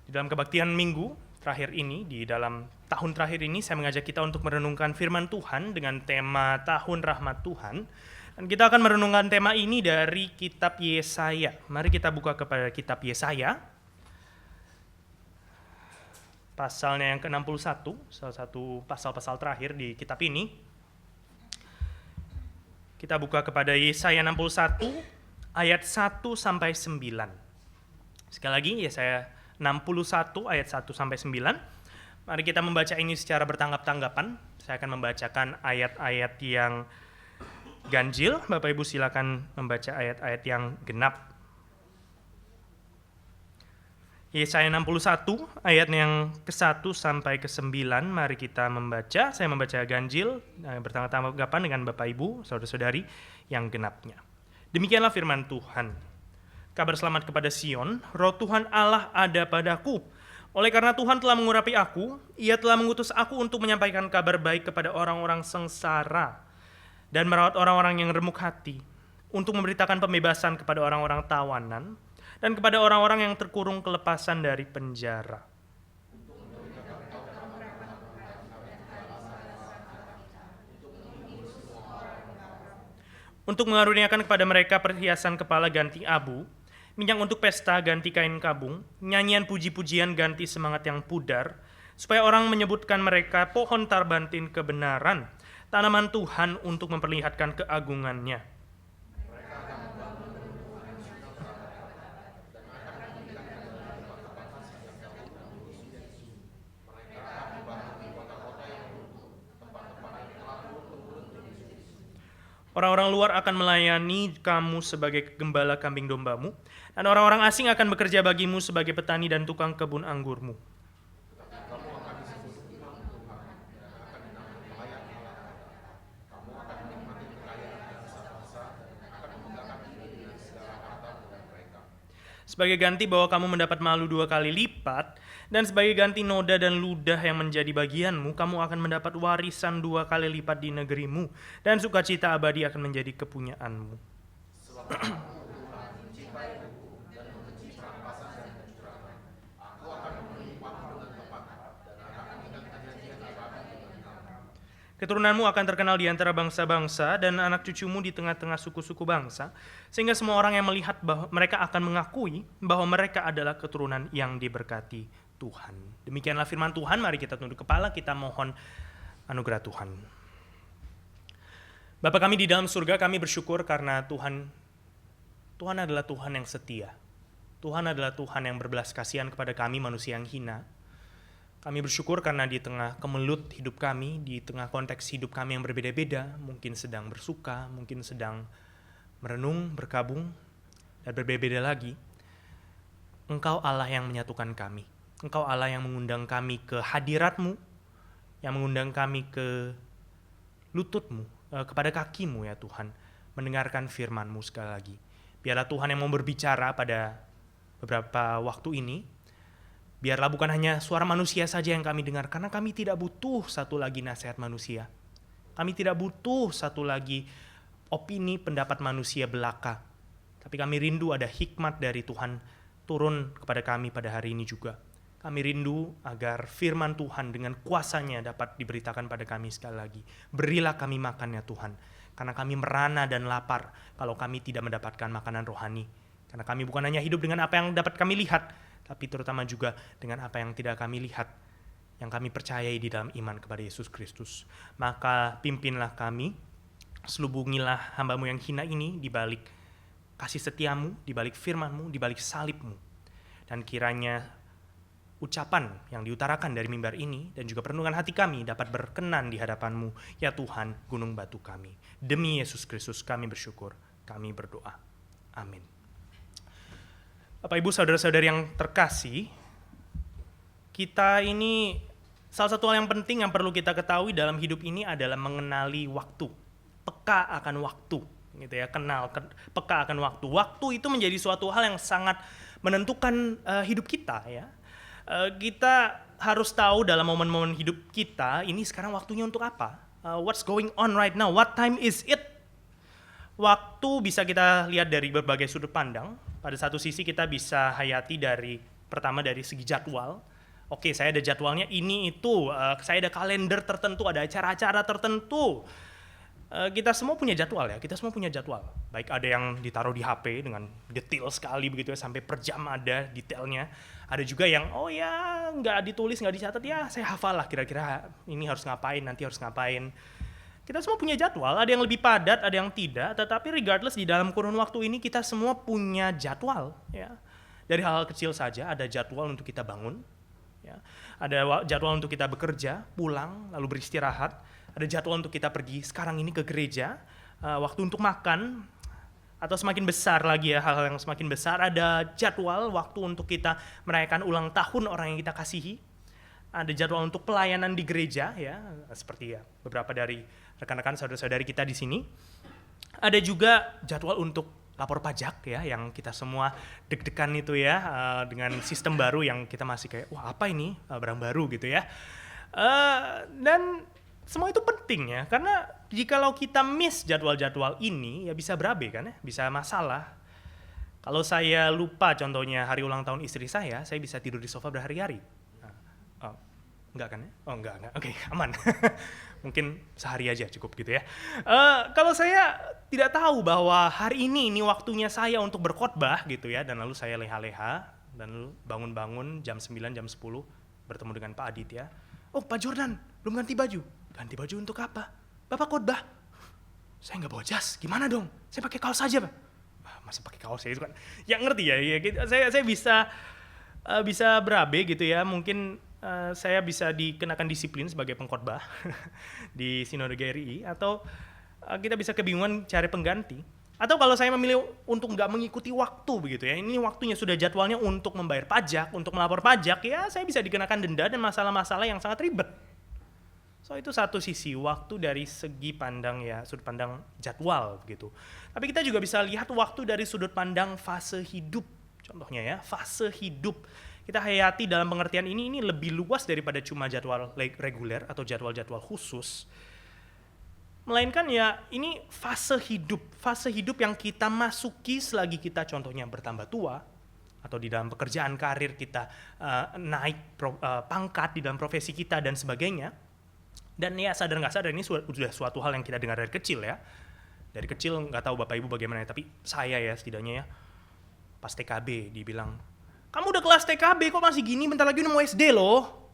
Di dalam kebaktian minggu terakhir ini, di dalam tahun terakhir ini, saya mengajak kita untuk merenungkan firman Tuhan dengan tema Tahun Rahmat Tuhan. Dan kita akan merenungkan tema ini dari kitab Yesaya. Mari kita buka kepada kitab Yesaya, pasalnya yang ke-61, salah satu pasal-pasal terakhir di kitab ini. Kita buka kepada Yesaya 61, ayat 1 sampai 9. Sekali lagi, Yesaya 61 ayat 1 sampai 9. Mari kita membaca ini secara bertanggap-tanggapan. Saya akan membacakan ayat-ayat yang ganjil. Bapak Ibu silakan membaca ayat-ayat yang genap. Yesaya 61 ayat yang ke-1 sampai ke-9. Mari kita membaca. Saya membaca ganjil bertanggap-tanggapan dengan Bapak Ibu, saudara-saudari yang genapnya. Demikianlah firman Tuhan. Kabar selamat kepada Sion, Roh Tuhan Allah ada padaku. Oleh karena Tuhan telah mengurapi aku, Ia telah mengutus aku untuk menyampaikan kabar baik kepada orang-orang sengsara dan merawat orang-orang yang remuk hati, untuk memberitakan pembebasan kepada orang-orang tawanan dan kepada orang-orang yang terkurung kelepasan dari penjara. Untuk mengaruniakan kepada mereka perhiasan kepala ganti abu, minyak untuk pesta ganti kain kabung, nyanyian puji-pujian ganti semangat yang pudar, supaya orang menyebutkan mereka pohon tarbantin kebenaran, tanaman Tuhan untuk memperlihatkan keagungannya. Orang-orang luar akan melayani kamu sebagai gembala kambing dombamu, dan orang-orang asing akan bekerja bagimu sebagai petani dan tukang kebun anggurmu. Sebagai ganti bahwa kamu mendapat malu 2 kali lipat, dan sebagai ganti noda dan ludah yang menjadi bagianmu, kamu akan mendapat warisan 2 kali lipat di negerimu, dan sukacita abadi akan menjadi kepunyaanmu. Keturunanmu akan terkenal di antara bangsa-bangsa dan anak cucumu di tengah-tengah suku-suku bangsa, sehingga semua orang yang melihat bahwa mereka akan mengakui bahwa mereka adalah keturunan yang diberkati Tuhan. Demikianlah firman Tuhan. Mari kita tunduk kepala, kita mohon anugerah Tuhan. Bapa kami di dalam surga, kami bersyukur karena Tuhan adalah Tuhan yang setia. Tuhan adalah Tuhan yang berbelas kasihan kepada kami manusia yang hina. Kami bersyukur karena di tengah kemelut hidup kami, di tengah konteks hidup kami yang berbeda-beda, mungkin sedang bersuka, mungkin sedang merenung, berkabung, dan berbeda-beda lagi, Engkau Allah yang menyatukan kami. Engkau Allah yang mengundang kami ke hadirat-Mu, yang mengundang kami ke lutut-Mu, kepada kaki-Mu ya Tuhan, mendengarkan firman-Mu sekali lagi. Biarlah Tuhan yang mau berbicara pada beberapa waktu ini. Biarlah bukan hanya suara manusia saja yang kami dengar, karena kami tidak butuh satu lagi nasihat manusia. Kami tidak butuh satu lagi opini pendapat manusia belaka. Tapi kami rindu ada hikmat dari Tuhan turun kepada kami pada hari ini juga. Kami rindu agar firman Tuhan dengan kuasanya dapat diberitakan pada kami sekali lagi. Berilah kami makan ya Tuhan, karena kami merana dan lapar kalau kami tidak mendapatkan makanan rohani. Karena kami bukan hanya hidup dengan apa yang dapat kami lihat, tapi terutama juga dengan apa yang tidak kami lihat, yang kami percayai di dalam iman kepada Yesus Kristus. Maka pimpinlah kami, selubungilah hamba-Mu yang hina ini di balik kasih setia-Mu, di balik firman-Mu, di balik salib-Mu. Dan kiranya ucapan yang diutarakan dari mimbar ini dan juga perenungan hati kami dapat berkenan di hadapan-Mu, ya Tuhan, gunung batu kami. Demi Yesus Kristus kami bersyukur, kami berdoa. Amin. Bapak Ibu saudara-saudari yang terkasih, kita ini salah satu hal yang penting yang perlu kita ketahui dalam hidup ini adalah mengenali waktu, peka akan waktu, gitu ya, peka akan waktu. Waktu itu menjadi suatu hal yang sangat menentukan hidup kita ya. Kita harus tahu dalam momen-momen hidup kita ini sekarang waktunya untuk apa? What's going on right now? What time is it? Waktu bisa kita lihat dari berbagai sudut pandang. Pada satu sisi kita bisa hayati pertama dari segi jadwal. Oke, saya ada jadwalnya ini itu, saya ada kalender tertentu, ada acara-acara tertentu. Kita semua punya jadwal ya, kita semua punya jadwal. Baik ada yang ditaruh di HP dengan detail sekali begitu ya, sampai per jam ada detailnya. Ada juga yang nggak ditulis, nggak dicatat, ya saya hafal lah kira-kira ini harus ngapain, nanti harus ngapain. Kita semua punya jadwal, ada yang lebih padat, ada yang tidak, tetapi regardless di dalam kurun waktu ini kita semua punya jadwal ya. Dari hal-hal kecil saja ada jadwal untuk kita bangun, ya. Ada jadwal untuk kita bekerja, pulang, lalu beristirahat. Ada jadwal untuk kita pergi sekarang ini ke gereja, waktu untuk makan, atau semakin besar lagi ya, hal-hal yang semakin besar, ada jadwal waktu untuk kita merayakan ulang tahun orang yang kita kasihi. Ada jadwal untuk pelayanan di gereja ya, seperti ya beberapa dari rekan-rekan saudara-saudari kita di sini. Ada juga jadwal untuk lapor pajak ya, yang kita semua deg-degan itu ya, dengan sistem baru yang kita masih kayak wah apa ini, barang baru gitu ya. Dan semua itu penting ya, karena jikalau kita miss jadwal-jadwal ini ya bisa berabe kan ya, bisa masalah. Kalau saya lupa contohnya hari ulang tahun istri saya bisa tidur di sofa berhari-hari. Enggak kan ya? Oh enggak. Oke, aman. Mungkin sehari aja cukup gitu ya. Kalau saya tidak tahu bahwa hari ini waktunya saya untuk berkhotbah gitu ya, dan lalu saya leha-leha, dan lalu bangun-bangun jam 9, jam 10, bertemu dengan Pak Adit ya. Oh Pak Jordan, belum ganti baju. Ganti baju untuk apa? Bapak khotbah. Saya nggak bawa jas, gimana dong? Saya pakai kaos aja Pak. Masa pakai kaos ya itu kan? Ya ngerti ya, saya bisa berabe gitu ya, mungkin saya bisa dikenakan disiplin sebagai pengkhotbah di Sinode GRI, atau kita bisa kebingungan cari pengganti. Atau kalau saya memilih untuk nggak mengikuti waktu begitu ya, ini waktunya sudah jadwalnya untuk membayar pajak, untuk melapor pajak, ya saya bisa dikenakan denda dan masalah-masalah yang sangat ribet. So itu satu sisi waktu dari segi pandang ya, sudut pandang jadwal begitu. Tapi kita juga bisa lihat waktu dari sudut pandang fase hidup. Contohnya ya, fase hidup. Kita hayati dalam pengertian ini lebih luas daripada cuma jadwal reguler atau jadwal-jadwal khusus. Melainkan ya ini fase hidup yang kita masuki selagi kita contohnya bertambah tua, atau di dalam pekerjaan karir kita naik pangkat di dalam profesi kita dan sebagainya. Dan ya sadar nggak sadar ini sudah suatu hal yang kita dengar dari kecil ya. Dari kecil nggak tahu Bapak Ibu bagaimana, tapi saya ya setidaknya ya pas TKB dibilang, kamu udah kelas TKB kok masih gini, bentar lagi udah mau SD loh.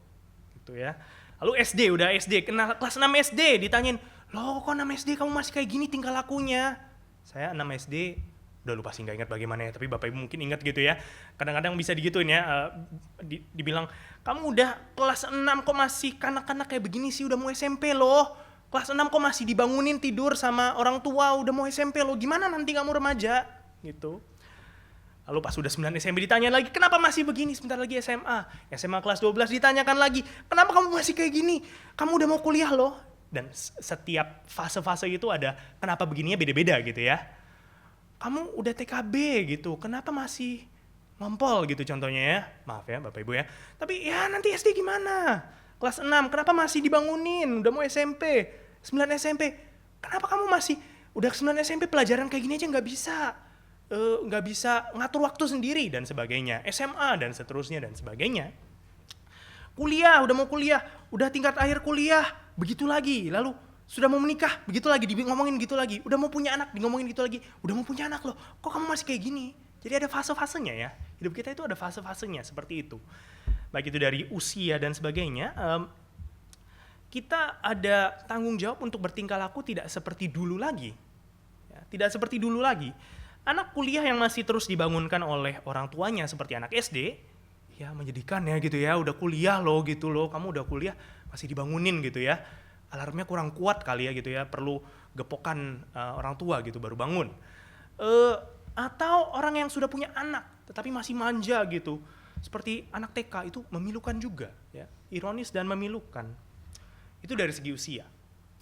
Gitu ya. Lalu udah SD, kena kelas 6 SD ditanyain, loh kok 6 SD kamu masih kayak gini tingkah lakunya? Saya 6 SD, udah lupa sih nggak ingat bagaimana ya, tapi Bapak Ibu mungkin ingat gitu ya. Kadang-kadang bisa digituin ya, dibilang, kamu udah kelas 6 kok masih kanak-kanak kayak begini sih, udah mau SMP loh. Kelas 6 kok masih dibangunin tidur sama orang tua, udah mau SMP loh, gimana nanti kamu remaja? Gitu. Lalu pas udah 9 SMP ditanya lagi, kenapa masih begini? Sebentar lagi SMA. SMA kelas 12 ditanyakan lagi, kenapa kamu masih kayak gini? Kamu udah mau kuliah loh. Dan setiap fase-fase itu ada kenapa begininya beda-beda gitu ya. Kamu udah TKB gitu, kenapa masih ngompol gitu contohnya ya. Maaf ya Bapak Ibu ya. Tapi ya nanti SD gimana? Kelas 6, kenapa masih dibangunin? Udah mau SMP, 9 SMP. Kenapa kamu masih, udah 9 SMP pelajaran kayak gini aja nggak bisa ngatur waktu sendiri dan sebagainya. SMA dan seterusnya dan sebagainya. Kuliah, udah mau kuliah, udah tingkat akhir kuliah, begitu lagi. Lalu sudah mau menikah, begitu lagi, ngomongin gitu lagi. Udah mau punya anak, ngomongin gitu lagi. Udah mau punya anak loh, kok kamu masih kayak gini? Jadi ada fase-fasenya ya. Hidup kita itu ada fase-fasenya seperti itu. Baik itu dari usia dan sebagainya. Kita ada tanggung jawab untuk bertingkah laku tidak seperti dulu lagi. Ya, tidak seperti dulu lagi. Anak kuliah yang masih terus dibangunkan oleh orang tuanya seperti anak SD, ya menyedihkan ya gitu ya. Udah kuliah loh gitu loh, kamu udah kuliah masih dibangunin gitu ya. Alarmnya kurang kuat kali ya gitu ya, perlu gepokan orang tua gitu baru bangun. Atau orang yang sudah punya anak tetapi masih manja gitu, seperti anak TK, itu memilukan juga ya, ironis dan memilukan. Itu dari segi usia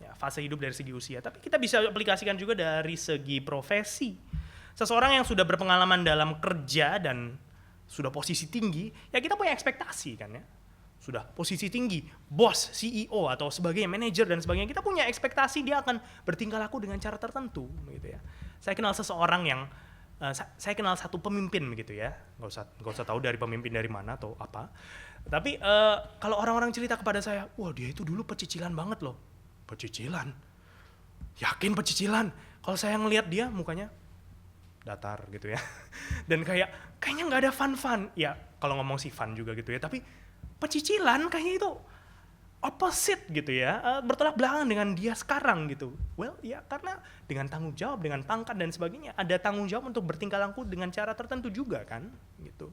ya, fase hidup dari segi usia. Tapi kita bisa aplikasikan juga dari segi profesi. Seseorang yang sudah berpengalaman dalam kerja dan sudah posisi tinggi, ya kita punya ekspektasi kan ya. Sudah posisi tinggi, bos, CEO atau sebagainya, manajer dan sebagainya, kita punya ekspektasi dia akan bertingkah laku dengan cara tertentu gitu ya. Saya kenal seseorang yang Saya kenal satu pemimpin begitu ya, nggak usah tahu dari pemimpin dari mana atau apa. Tapi kalau orang-orang cerita kepada saya, wah dia itu dulu pecicilan banget loh. Pecicilan? Yakin pecicilan? Kalau saya ngelihat dia mukanya datar gitu ya. Dan kayaknya nggak ada fun-fun. Ya kalau ngomong sih fun juga gitu ya, tapi pecicilan kayaknya itu opposite gitu ya, bertolak belakang dengan dia sekarang gitu. Well ya karena dengan tanggung jawab, dengan pangkat dan sebagainya, ada tanggung jawab untuk bertingkah laku dengan cara tertentu juga kan gitu.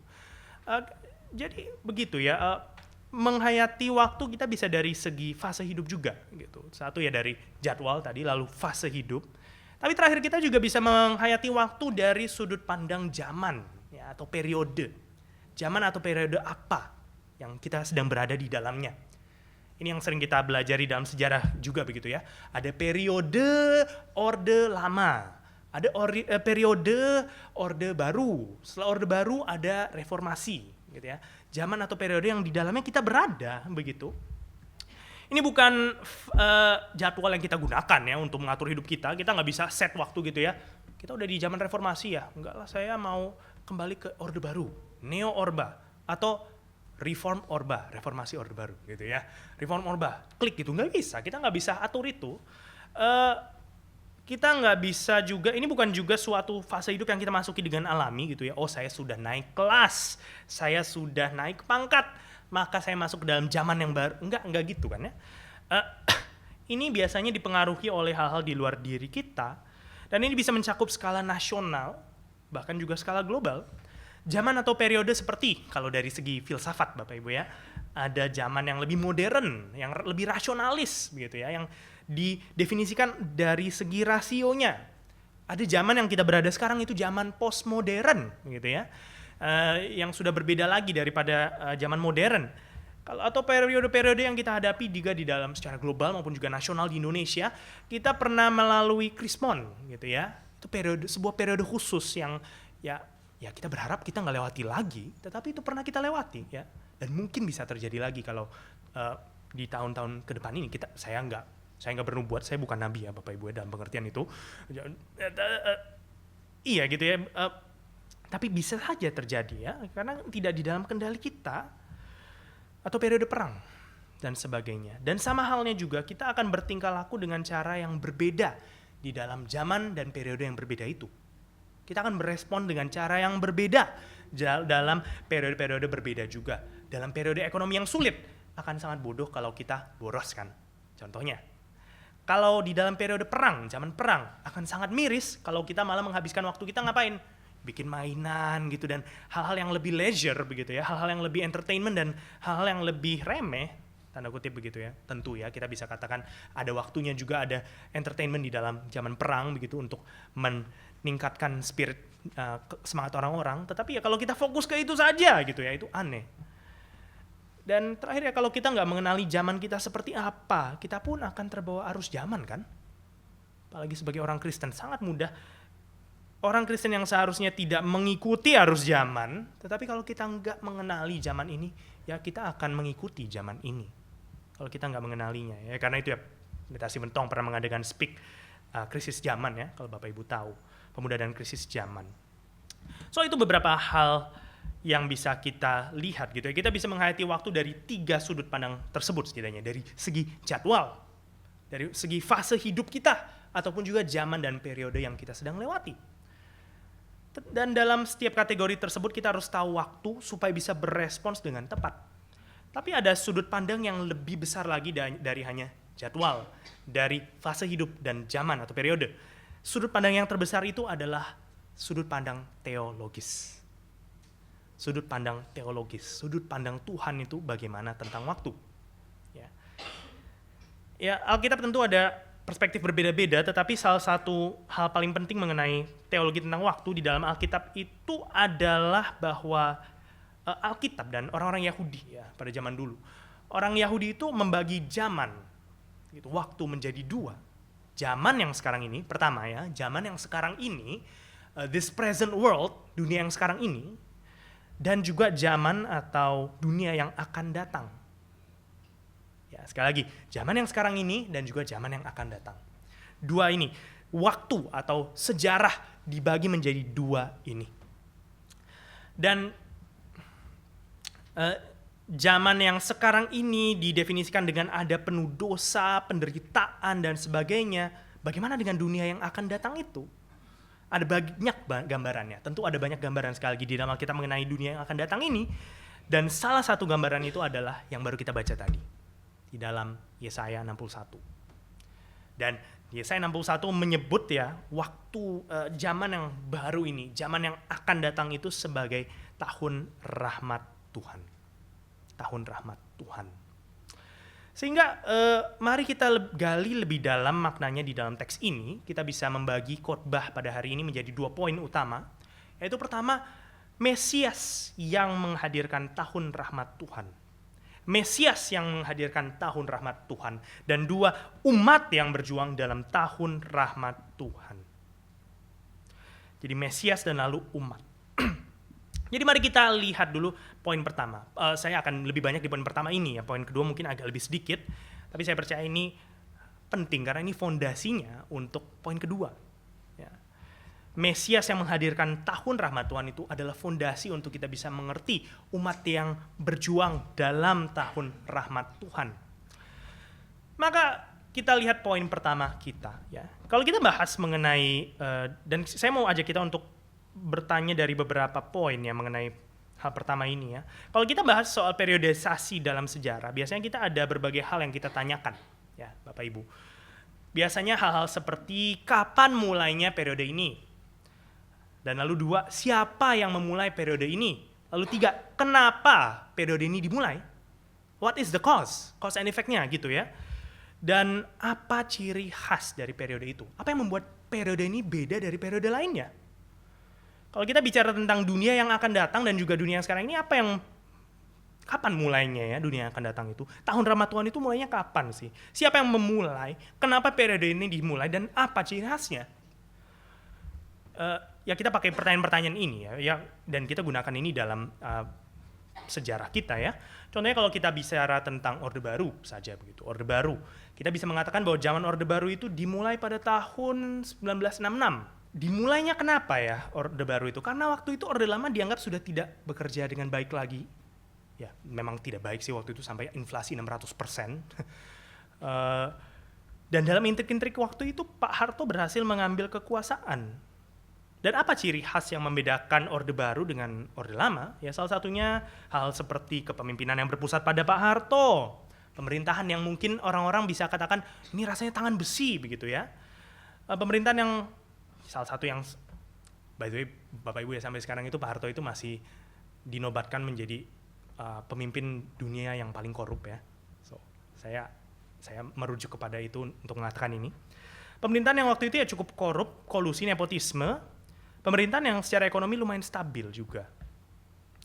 Jadi begitu ya, menghayati waktu kita bisa dari segi fase hidup juga gitu. Satu ya dari jadwal tadi, lalu fase hidup. Tapi terakhir kita juga bisa menghayati waktu dari sudut pandang zaman ya, atau periode. Zaman atau periode apa yang kita sedang berada di dalamnya. Ini yang sering kita belajari dalam sejarah juga begitu ya. Ada periode Orde Lama, ada periode Orde Baru. Setelah Orde Baru ada reformasi gitu ya. Zaman atau periode yang di dalamnya kita berada begitu. Ini bukan jadwal yang kita gunakan ya untuk mengatur hidup kita. Kita nggak bisa set waktu gitu ya. Kita udah di zaman reformasi ya. Enggak lah, saya mau kembali ke Orde Baru, Neo Orba atau Reform Orba, reformasi Orde Baru gitu ya. Reform Orba, klik gitu, nggak bisa. Kita nggak bisa atur itu. Kita nggak bisa juga, ini bukan juga suatu fase hidup yang kita masuki dengan alami gitu ya. Oh saya sudah naik kelas, saya sudah naik pangkat, maka saya masuk ke dalam zaman yang baru. Enggak gitu kan ya. Ini biasanya dipengaruhi oleh hal-hal di luar diri kita. Dan ini bisa mencakup skala nasional, bahkan juga skala global. Zaman atau periode seperti, kalau dari segi filsafat Bapak Ibu ya, ada zaman yang lebih modern, yang lebih rasionalis begitu ya, yang didefinisikan dari segi rasionya. Ada zaman yang kita berada sekarang itu zaman postmodern gitu ya, yang sudah berbeda lagi daripada zaman modern. Atau periode-periode yang kita hadapi juga di dalam secara global maupun juga nasional di Indonesia, kita pernah melalui Krismon gitu ya. Itu sebuah periode khusus yang ya kita berharap kita nggak lewati lagi, tetapi itu pernah kita lewati ya, dan mungkin bisa terjadi lagi kalau di tahun-tahun ke depan ini. Saya nggak bernubuat, saya bukan nabi ya Bapak Ibu dalam pengertian itu. Iya gitu ya, tapi bisa saja terjadi ya, karena tidak di dalam kendali kita, atau periode perang dan sebagainya. Dan sama halnya juga kita akan bertingkah laku dengan cara yang berbeda di dalam zaman dan periode yang berbeda itu. Kita akan berespon dengan cara yang berbeda dalam periode-periode berbeda juga. Dalam periode ekonomi yang sulit, akan sangat bodoh kalau kita boros kan. Contohnya, kalau di dalam periode perang, zaman perang, akan sangat miris kalau kita malah menghabiskan waktu kita ngapain? Bikin mainan gitu, dan hal-hal yang lebih leisure begitu ya, hal-hal yang lebih entertainment dan hal-hal yang lebih remeh, tanda kutip begitu ya. Tentu ya, kita bisa katakan ada waktunya juga ada entertainment di dalam zaman perang begitu untuk meningkatkan spirit semangat orang-orang, tetapi ya kalau kita fokus ke itu saja gitu ya, itu aneh. Dan terakhir ya, kalau kita nggak mengenali zaman kita seperti apa, kita pun akan terbawa arus zaman kan. Apalagi sebagai orang Kristen, sangat mudah orang Kristen yang seharusnya tidak mengikuti arus zaman, tetapi kalau kita nggak mengenali zaman ini, ya kita akan mengikuti zaman ini. Kalau kita nggak mengenalinya ya, karena itu ya Pendeta Simentong pernah mengadakan speak krisis zaman ya, kalau Bapak Ibu tahu, pemuda dan krisis zaman. So itu beberapa hal yang bisa kita lihat gitu ya. Kita bisa menghayati waktu dari 3 sudut pandang tersebut setidaknya, dari segi jadwal, dari segi fase hidup kita, ataupun juga zaman dan periode yang kita sedang lewati. Dan dalam setiap kategori tersebut kita harus tahu waktu supaya bisa berespons dengan tepat. Tapi ada sudut pandang yang lebih besar lagi dari hanya jadwal, dari fase hidup dan zaman atau periode. Sudut pandang yang terbesar itu adalah sudut pandang teologis. Sudut pandang teologis, sudut pandang Tuhan itu bagaimana tentang waktu. Ya, Alkitab tentu ada perspektif berbeda-beda, tetapi salah satu hal paling penting mengenai teologi tentang waktu di dalam Alkitab itu adalah bahwa Alkitab dan orang-orang Yahudi ya pada zaman dulu, orang Yahudi itu membagi zaman, gitu, waktu menjadi 2. Zaman yang sekarang ini, pertama ya, zaman yang sekarang ini, this present world, dunia yang sekarang ini, dan juga zaman atau dunia yang akan datang. Ya, sekali lagi, zaman yang sekarang ini dan juga zaman yang akan datang. 2 ini, waktu atau sejarah dibagi menjadi dua ini. Dan zaman yang sekarang ini didefinisikan dengan ada penuh dosa, penderitaan, dan sebagainya. Bagaimana dengan dunia yang akan datang itu? Ada banyak gambarannya. Tentu ada banyak gambaran sekali lagi di dalam Alkitab mengenai dunia yang akan datang ini. Dan salah satu gambaran itu adalah yang baru kita baca tadi. Di dalam Yesaya 61. Dan Yesaya 61 menyebut ya waktu zaman yang baru ini, zaman yang akan datang itu sebagai tahun rahmat Tuhan. Tahun rahmat Tuhan. Sehingga mari kita gali lebih dalam maknanya di dalam teks ini. Kita bisa membagi khotbah pada hari ini menjadi 2 poin utama. Yaitu pertama, Mesias yang menghadirkan tahun rahmat Tuhan. Mesias yang menghadirkan tahun rahmat Tuhan. Dan 2, umat yang berjuang dalam tahun rahmat Tuhan. Jadi Mesias dan lalu umat. Jadi mari kita lihat dulu poin pertama. Saya akan lebih banyak di poin pertama ini ya. Poin kedua mungkin agak lebih sedikit. Tapi saya percaya ini penting karena ini fondasinya untuk poin kedua. Ya. Mesias yang menghadirkan tahun rahmat Tuhan itu adalah fondasi untuk kita bisa mengerti umat yang berjuang dalam tahun rahmat Tuhan. Maka kita lihat poin pertama kita. Ya. Kalau kita bahas mengenai, dan saya mau ajak kita untuk bertanya dari beberapa poin ya mengenai hal pertama ini ya. Kalau kita bahas soal periodisasi dalam sejarah, biasanya kita ada berbagai hal yang kita tanyakan ya Bapak Ibu. Biasanya hal-hal seperti kapan mulainya periode ini? Dan lalu 2, siapa yang memulai periode ini? Lalu 3, kenapa periode ini dimulai? What is the cause? Cause and effect-nya gitu ya. Dan apa ciri khas dari periode itu? Apa yang membuat periode ini beda dari periode lainnya? Kalau kita bicara tentang dunia yang akan datang dan juga dunia yang sekarang ini, kapan mulainya ya dunia yang akan datang itu? Tahun rahmat Tuhan itu mulainya kapan sih? Siapa yang memulai? Kenapa periode ini dimulai? Dan apa ciri khasnya? Ya kita pakai pertanyaan-pertanyaan ini ya, dan kita gunakan ini dalam sejarah kita ya. Contohnya kalau kita bicara tentang Orde Baru saja begitu, Orde Baru. Kita bisa mengatakan bahwa zaman Orde Baru itu dimulai pada tahun 1966. Dimulainya kenapa ya Orde Baru itu? Karena waktu itu Orde Lama dianggap sudah tidak bekerja dengan baik lagi. Ya, memang tidak baik sih waktu itu sampai inflasi 600%. Dan dalam intrik-intrik waktu itu Pak Harto berhasil mengambil kekuasaan. Dan apa ciri khas yang membedakan Orde Baru dengan Orde Lama? Ya salah satunya hal seperti kepemimpinan yang berpusat pada Pak Harto. Pemerintahan yang mungkin orang-orang bisa katakan ini rasanya tangan besi begitu ya. Pemerintahan yang salah satu yang, by the way, Bapak Ibu ya sampai sekarang itu Pak Harto itu masih dinobatkan menjadi pemimpin dunia yang paling korup ya. So, saya merujuk kepada itu untuk mengatakan ini. Pemerintahan yang waktu itu ya cukup korup, kolusi, nepotisme. Pemerintahan yang secara ekonomi lumayan stabil juga.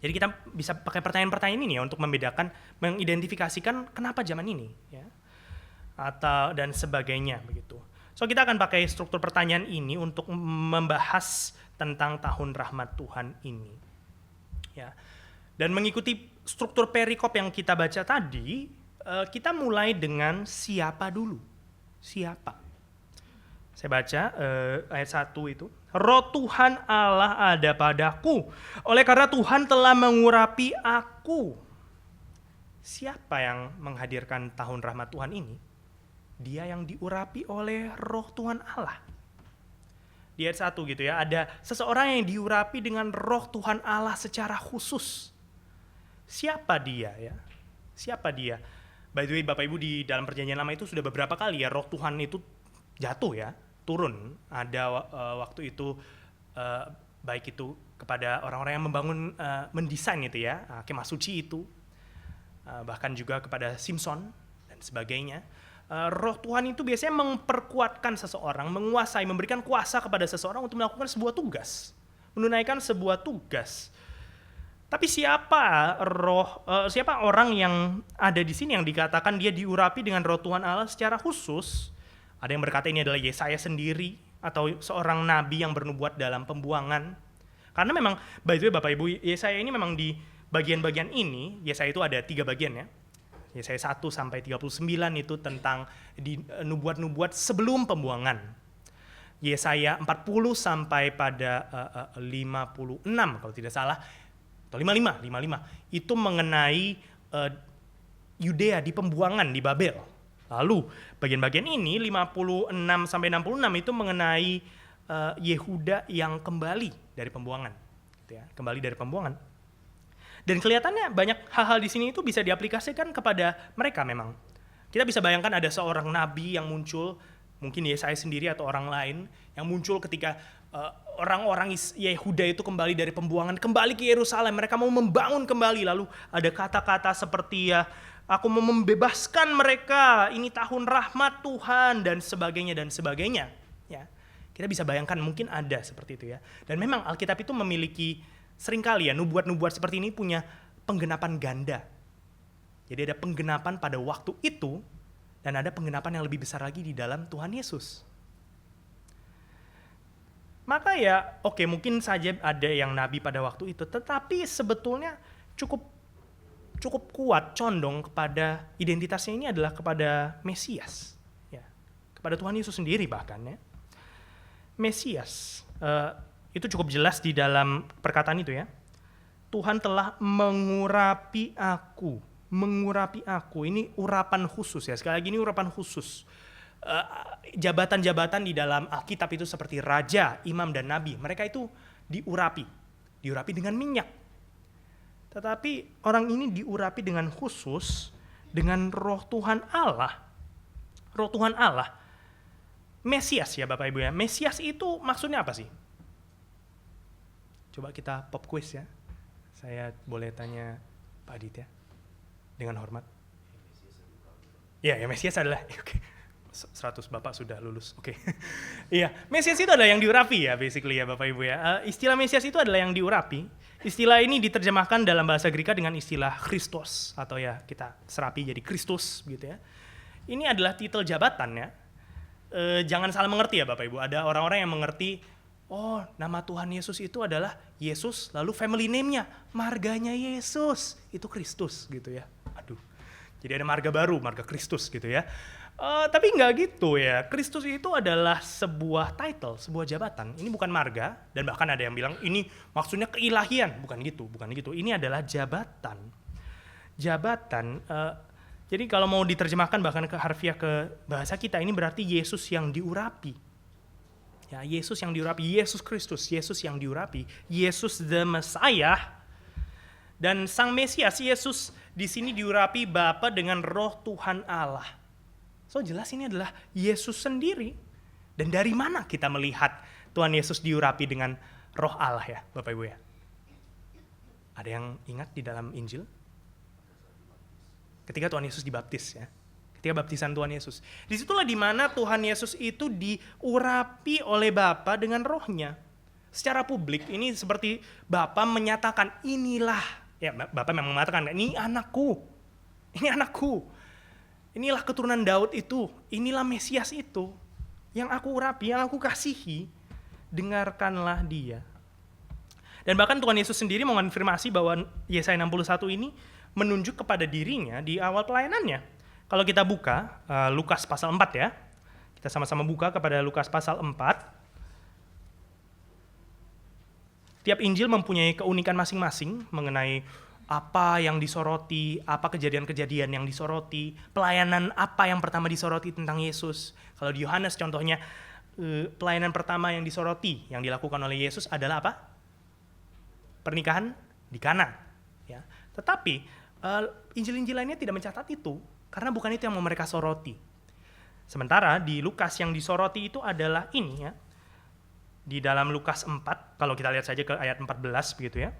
Jadi kita bisa pakai pertanyaan-pertanyaan ini ya untuk membedakan, mengidentifikasikan kenapa zaman ini ya. Atau dan sebagainya begitu. So kita akan pakai struktur pertanyaan ini untuk membahas tentang tahun rahmat Tuhan ini. Ya. Dan mengikuti struktur perikop yang kita baca tadi, kita mulai dengan siapa dulu. Siapa? Saya baca ayat 1 itu. Roh Tuhan Allah ada padaku, oleh karena Tuhan telah mengurapi aku. Siapa yang menghadirkan tahun rahmat Tuhan ini? Dia yang diurapi oleh Roh Tuhan Allah. Di ayat 1 gitu ya, ada seseorang yang diurapi dengan Roh Tuhan Allah secara khusus. Siapa dia ya? Siapa dia? By the way, Bapak Ibu, di dalam Perjanjian Lama itu sudah beberapa kali ya Roh Tuhan itu jatuh ya, turun. Ada waktu itu baik itu kepada orang-orang yang membangun, mendesain itu ya, kemah suci itu, bahkan juga kepada Simpson dan sebagainya. Roh Tuhan itu biasanya memperkuatkan seseorang, menguasai, memberikan kuasa kepada seseorang untuk melakukan sebuah tugas, menunaikan sebuah tugas. Tapi siapa orang yang ada di sini yang dikatakan dia diurapi dengan Roh Tuhan Allah secara khusus? Ada yang berkata ini adalah Yesaya sendiri atau seorang nabi yang bernubuat dalam pembuangan. Karena memang by the way Bapak Ibu, Yesaya ini memang di bagian-bagian ini, Yesaya itu ada 3 bagian ya. Yesaya 1 sampai 39 itu tentang nubuat-nubuat sebelum pembuangan. Yesaya 40 sampai pada 56 kalau tidak salah, atau 55 itu mengenai Yudea di pembuangan di Babel. Lalu bagian-bagian ini 56 sampai 66 itu mengenai Yehuda yang kembali dari pembuangan, gitu ya, kembali dari pembuangan. Dan kelihatannya banyak hal-hal di sini itu bisa diaplikasikan kepada mereka memang. Kita bisa bayangkan ada seorang nabi yang muncul, mungkin Yesaya sendiri atau orang lain, yang muncul ketika orang-orang Yehuda itu kembali dari pembuangan, kembali ke Yerusalem, mereka mau membangun kembali, lalu ada kata-kata seperti ya, aku mau membebaskan mereka, ini tahun rahmat Tuhan, dan sebagainya. Ya, kita bisa bayangkan mungkin ada seperti itu ya. Dan memang Alkitab itu memiliki seringkali ya, nubuat-nubuat seperti ini punya penggenapan ganda. Jadi ada penggenapan pada waktu itu, dan ada penggenapan yang lebih besar lagi di dalam Tuhan Yesus. Maka ya, oke, mungkin saja ada yang nabi pada waktu itu, tetapi sebetulnya cukup kuat condong kepada identitasnya ini adalah kepada Mesias, ya, kepada Tuhan Yesus sendiri bahkan ya. Mesias itu cukup jelas di dalam perkataan itu ya. Tuhan telah mengurapi aku. Ini urapan khusus ya. Sekali lagi ini urapan khusus. Jabatan-jabatan di dalam Alkitab itu seperti raja, imam, dan nabi. Mereka itu diurapi dengan minyak. Tetapi orang ini diurapi dengan khusus dengan roh Tuhan Allah. Roh Tuhan Allah. Mesias ya Bapak Ibu ya. Mesias itu maksudnya apa sih? Coba kita pop quiz ya. Saya boleh tanya Pak Adit ya. Dengan hormat. Ya Mesias adalah oke. 100 Bapak sudah lulus. Oke. Iya, Mesias itu adalah yang diurapi ya basically ya Bapak Ibu ya. Istilah Mesias itu adalah yang diurapi. Istilah ini diterjemahkan dalam bahasa Greka dengan istilah Christos, atau ya kita serapi jadi Kristus gitu ya. Ini adalah titel jabatan ya. Jangan salah mengerti ya Bapak Ibu. Ada orang-orang yang mengerti, oh nama Tuhan Yesus itu adalah Yesus, lalu family name-nya, marganya Yesus, itu Kristus gitu ya. Aduh, jadi ada marga baru, marga Kristus gitu ya. Tapi nggak gitu ya. Kristus itu adalah sebuah title, sebuah jabatan. Ini bukan marga, dan bahkan ada yang bilang ini maksudnya keilahian. Bukan gitu. Ini adalah jabatan. Jadi kalau mau diterjemahkan bahkan ke harfiah ke bahasa kita, ini berarti Yesus yang diurapi. Ya, Yesus yang diurapi, Yesus Kristus, Yesus yang diurapi, Yesus the Messiah. Dan Sang Mesias, Yesus di sini diurapi Bapa dengan Roh Tuhan Allah. So jelas ini adalah Yesus sendiri. Dan dari mana kita melihat Tuhan Yesus diurapi dengan Roh Allah ya, Bapak Ibu ya? Ada yang ingat di dalam Injil? Ketika Tuhan Yesus dibaptis ya. Ketika baptisan Tuhan Yesus. Disitulah di mana Tuhan Yesus itu diurapi oleh Bapa dengan Roh-Nya. Secara publik ini seperti Bapa menyatakan, inilah, ya Bapa memang mengatakan, ini anakku. Inilah keturunan Daud itu, inilah Mesias itu. Yang aku urapi, yang aku kasihi, dengarkanlah dia. Dan bahkan Tuhan Yesus sendiri mengonfirmasi bahwa Yesaya 61 ini menunjuk kepada dirinya di awal pelayanannya. Kalau kita buka Lukas pasal 4 ya. Kita sama-sama buka kepada Lukas pasal 4. Tiap Injil mempunyai keunikan masing-masing mengenai apa yang disoroti, apa kejadian-kejadian yang disoroti, pelayanan apa yang pertama disoroti tentang Yesus. Kalau di Yohanes contohnya, pelayanan pertama yang disoroti, yang dilakukan oleh Yesus adalah apa? Pernikahan di Kana. Ya. Tetapi Injil-Injil lainnya tidak mencatat itu, karena bukan itu yang mau mereka soroti. Sementara di Lukas yang disoroti itu adalah ini ya. Di dalam Lukas 4, kalau kita lihat saja ke ayat 14 begitu ya.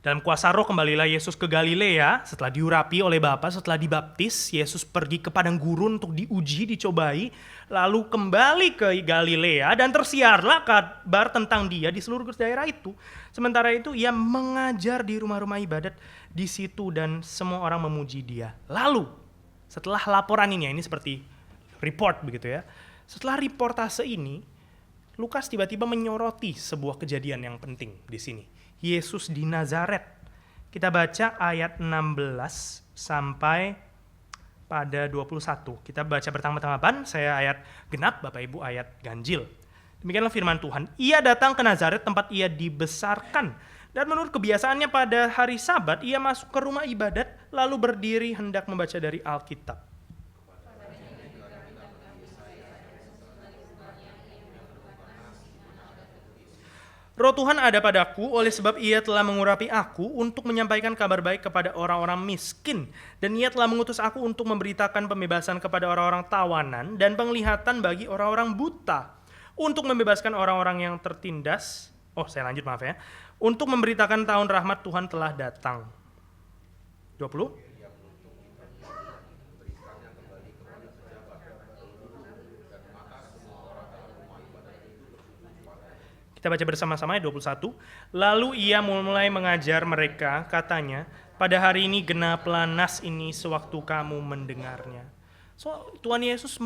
Dalam kuasa Roh kembalilah Yesus ke Galilea setelah diurapi oleh Bapa, setelah dibaptis, Yesus pergi ke padang gurun untuk diuji, dicobai, lalu kembali ke Galilea dan tersiarlah kabar tentang dia di seluruh daerah itu. Sementara itu ia mengajar di rumah-rumah ibadat di situ dan semua orang memuji dia. Lalu setelah laporan ini seperti report begitu ya. Setelah reportase ini, Lukas tiba-tiba menyoroti sebuah kejadian yang penting di sini. Yesus di Nazaret. Kita baca ayat 16 sampai pada 21. Kita baca bertambah-tambahan, saya ayat genap, Bapak Ibu ayat ganjil. Demikianlah firman Tuhan. Ia datang ke Nazaret tempat ia dibesarkan. Dan menurut kebiasaannya pada hari Sabat, ia masuk ke rumah ibadat lalu berdiri hendak membaca dari Alkitab. Roh Tuhan ada padaku oleh sebab ia telah mengurapi aku untuk menyampaikan kabar baik kepada orang-orang miskin. Dan ia telah mengutus aku untuk memberitakan pembebasan kepada orang-orang tawanan dan penglihatan bagi orang-orang buta. Untuk membebaskan orang-orang yang tertindas. Saya lanjut maaf ya. Untuk memberitakan tahun rahmat Tuhan telah datang. 20. Kita baca bersama-sama ayat 21. Lalu ia mulai mengajar mereka, katanya, pada hari ini genaplah nas ini sewaktu kamu mendengarnya. So, Tuhan Yesus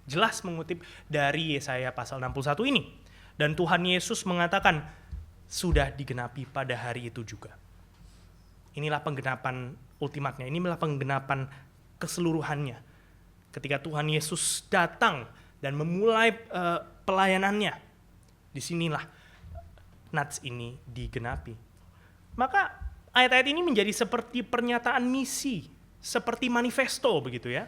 jelas mengutip dari Yesaya pasal 61 ini. Dan Tuhan Yesus mengatakan, sudah digenapi pada hari itu juga. Inilah penggenapan ultimatnya, inilah penggenapan keseluruhannya. Ketika Tuhan Yesus datang dan memulai pelayanannya, disinilah nats ini digenapi. Maka ayat-ayat ini menjadi seperti pernyataan misi, seperti manifesto begitu ya,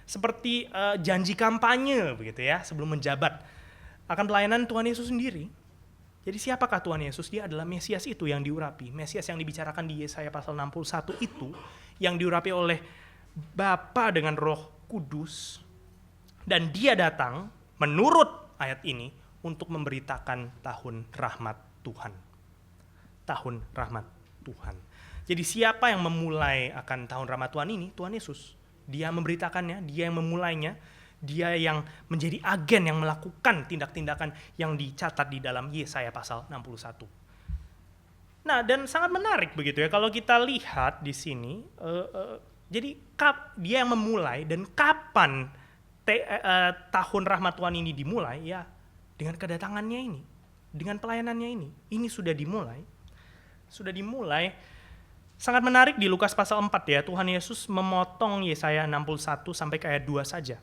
seperti janji kampanye begitu ya sebelum menjabat akan pelayanan Tuhan Yesus sendiri. Jadi siapakah Tuhan Yesus? Dia adalah Mesias itu yang diurapi, Mesias yang dibicarakan di Yesaya pasal 61 itu, yang diurapi oleh Bapa dengan Roh Kudus, dan dia datang menurut ayat ini untuk memberitakan tahun rahmat Tuhan. Tahun rahmat Tuhan. Jadi siapa yang memulai akan tahun rahmat Tuhan ini? Tuhan Yesus. Dia memberitakannya, dia yang memulainya, dia yang menjadi agen yang melakukan tindak-tindakan yang dicatat di dalam Yesaya pasal 61. Nah, dan sangat menarik begitu ya kalau kita lihat di sini, jadi dia yang memulai dan kapan tahun rahmat Tuhan ini dimulai ya. Dengan kedatangannya ini, dengan pelayanannya ini sudah dimulai. Sangat menarik di Lukas pasal 4 ya, Tuhan Yesus memotong Yesaya 61 sampai ke ayat 2 saja.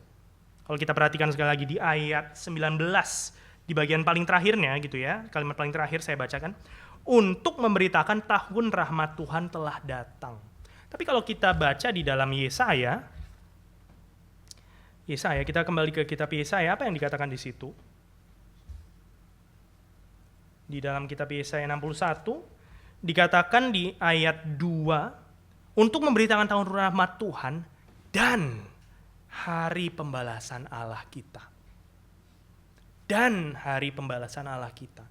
Kalau kita perhatikan sekali lagi di ayat 19, di bagian paling terakhirnya gitu ya, kalimat paling terakhir saya bacakan, untuk memberitakan tahun rahmat Tuhan telah datang. Tapi kalau kita baca di dalam Yesaya, kita kembali ke kitab Yesaya, apa yang dikatakan di situ? Di dalam kitab Yesaya 61 dikatakan di ayat 2 untuk memberitakan tahun rahmat Tuhan dan hari pembalasan Allah kita. Dan hari pembalasan Allah kita.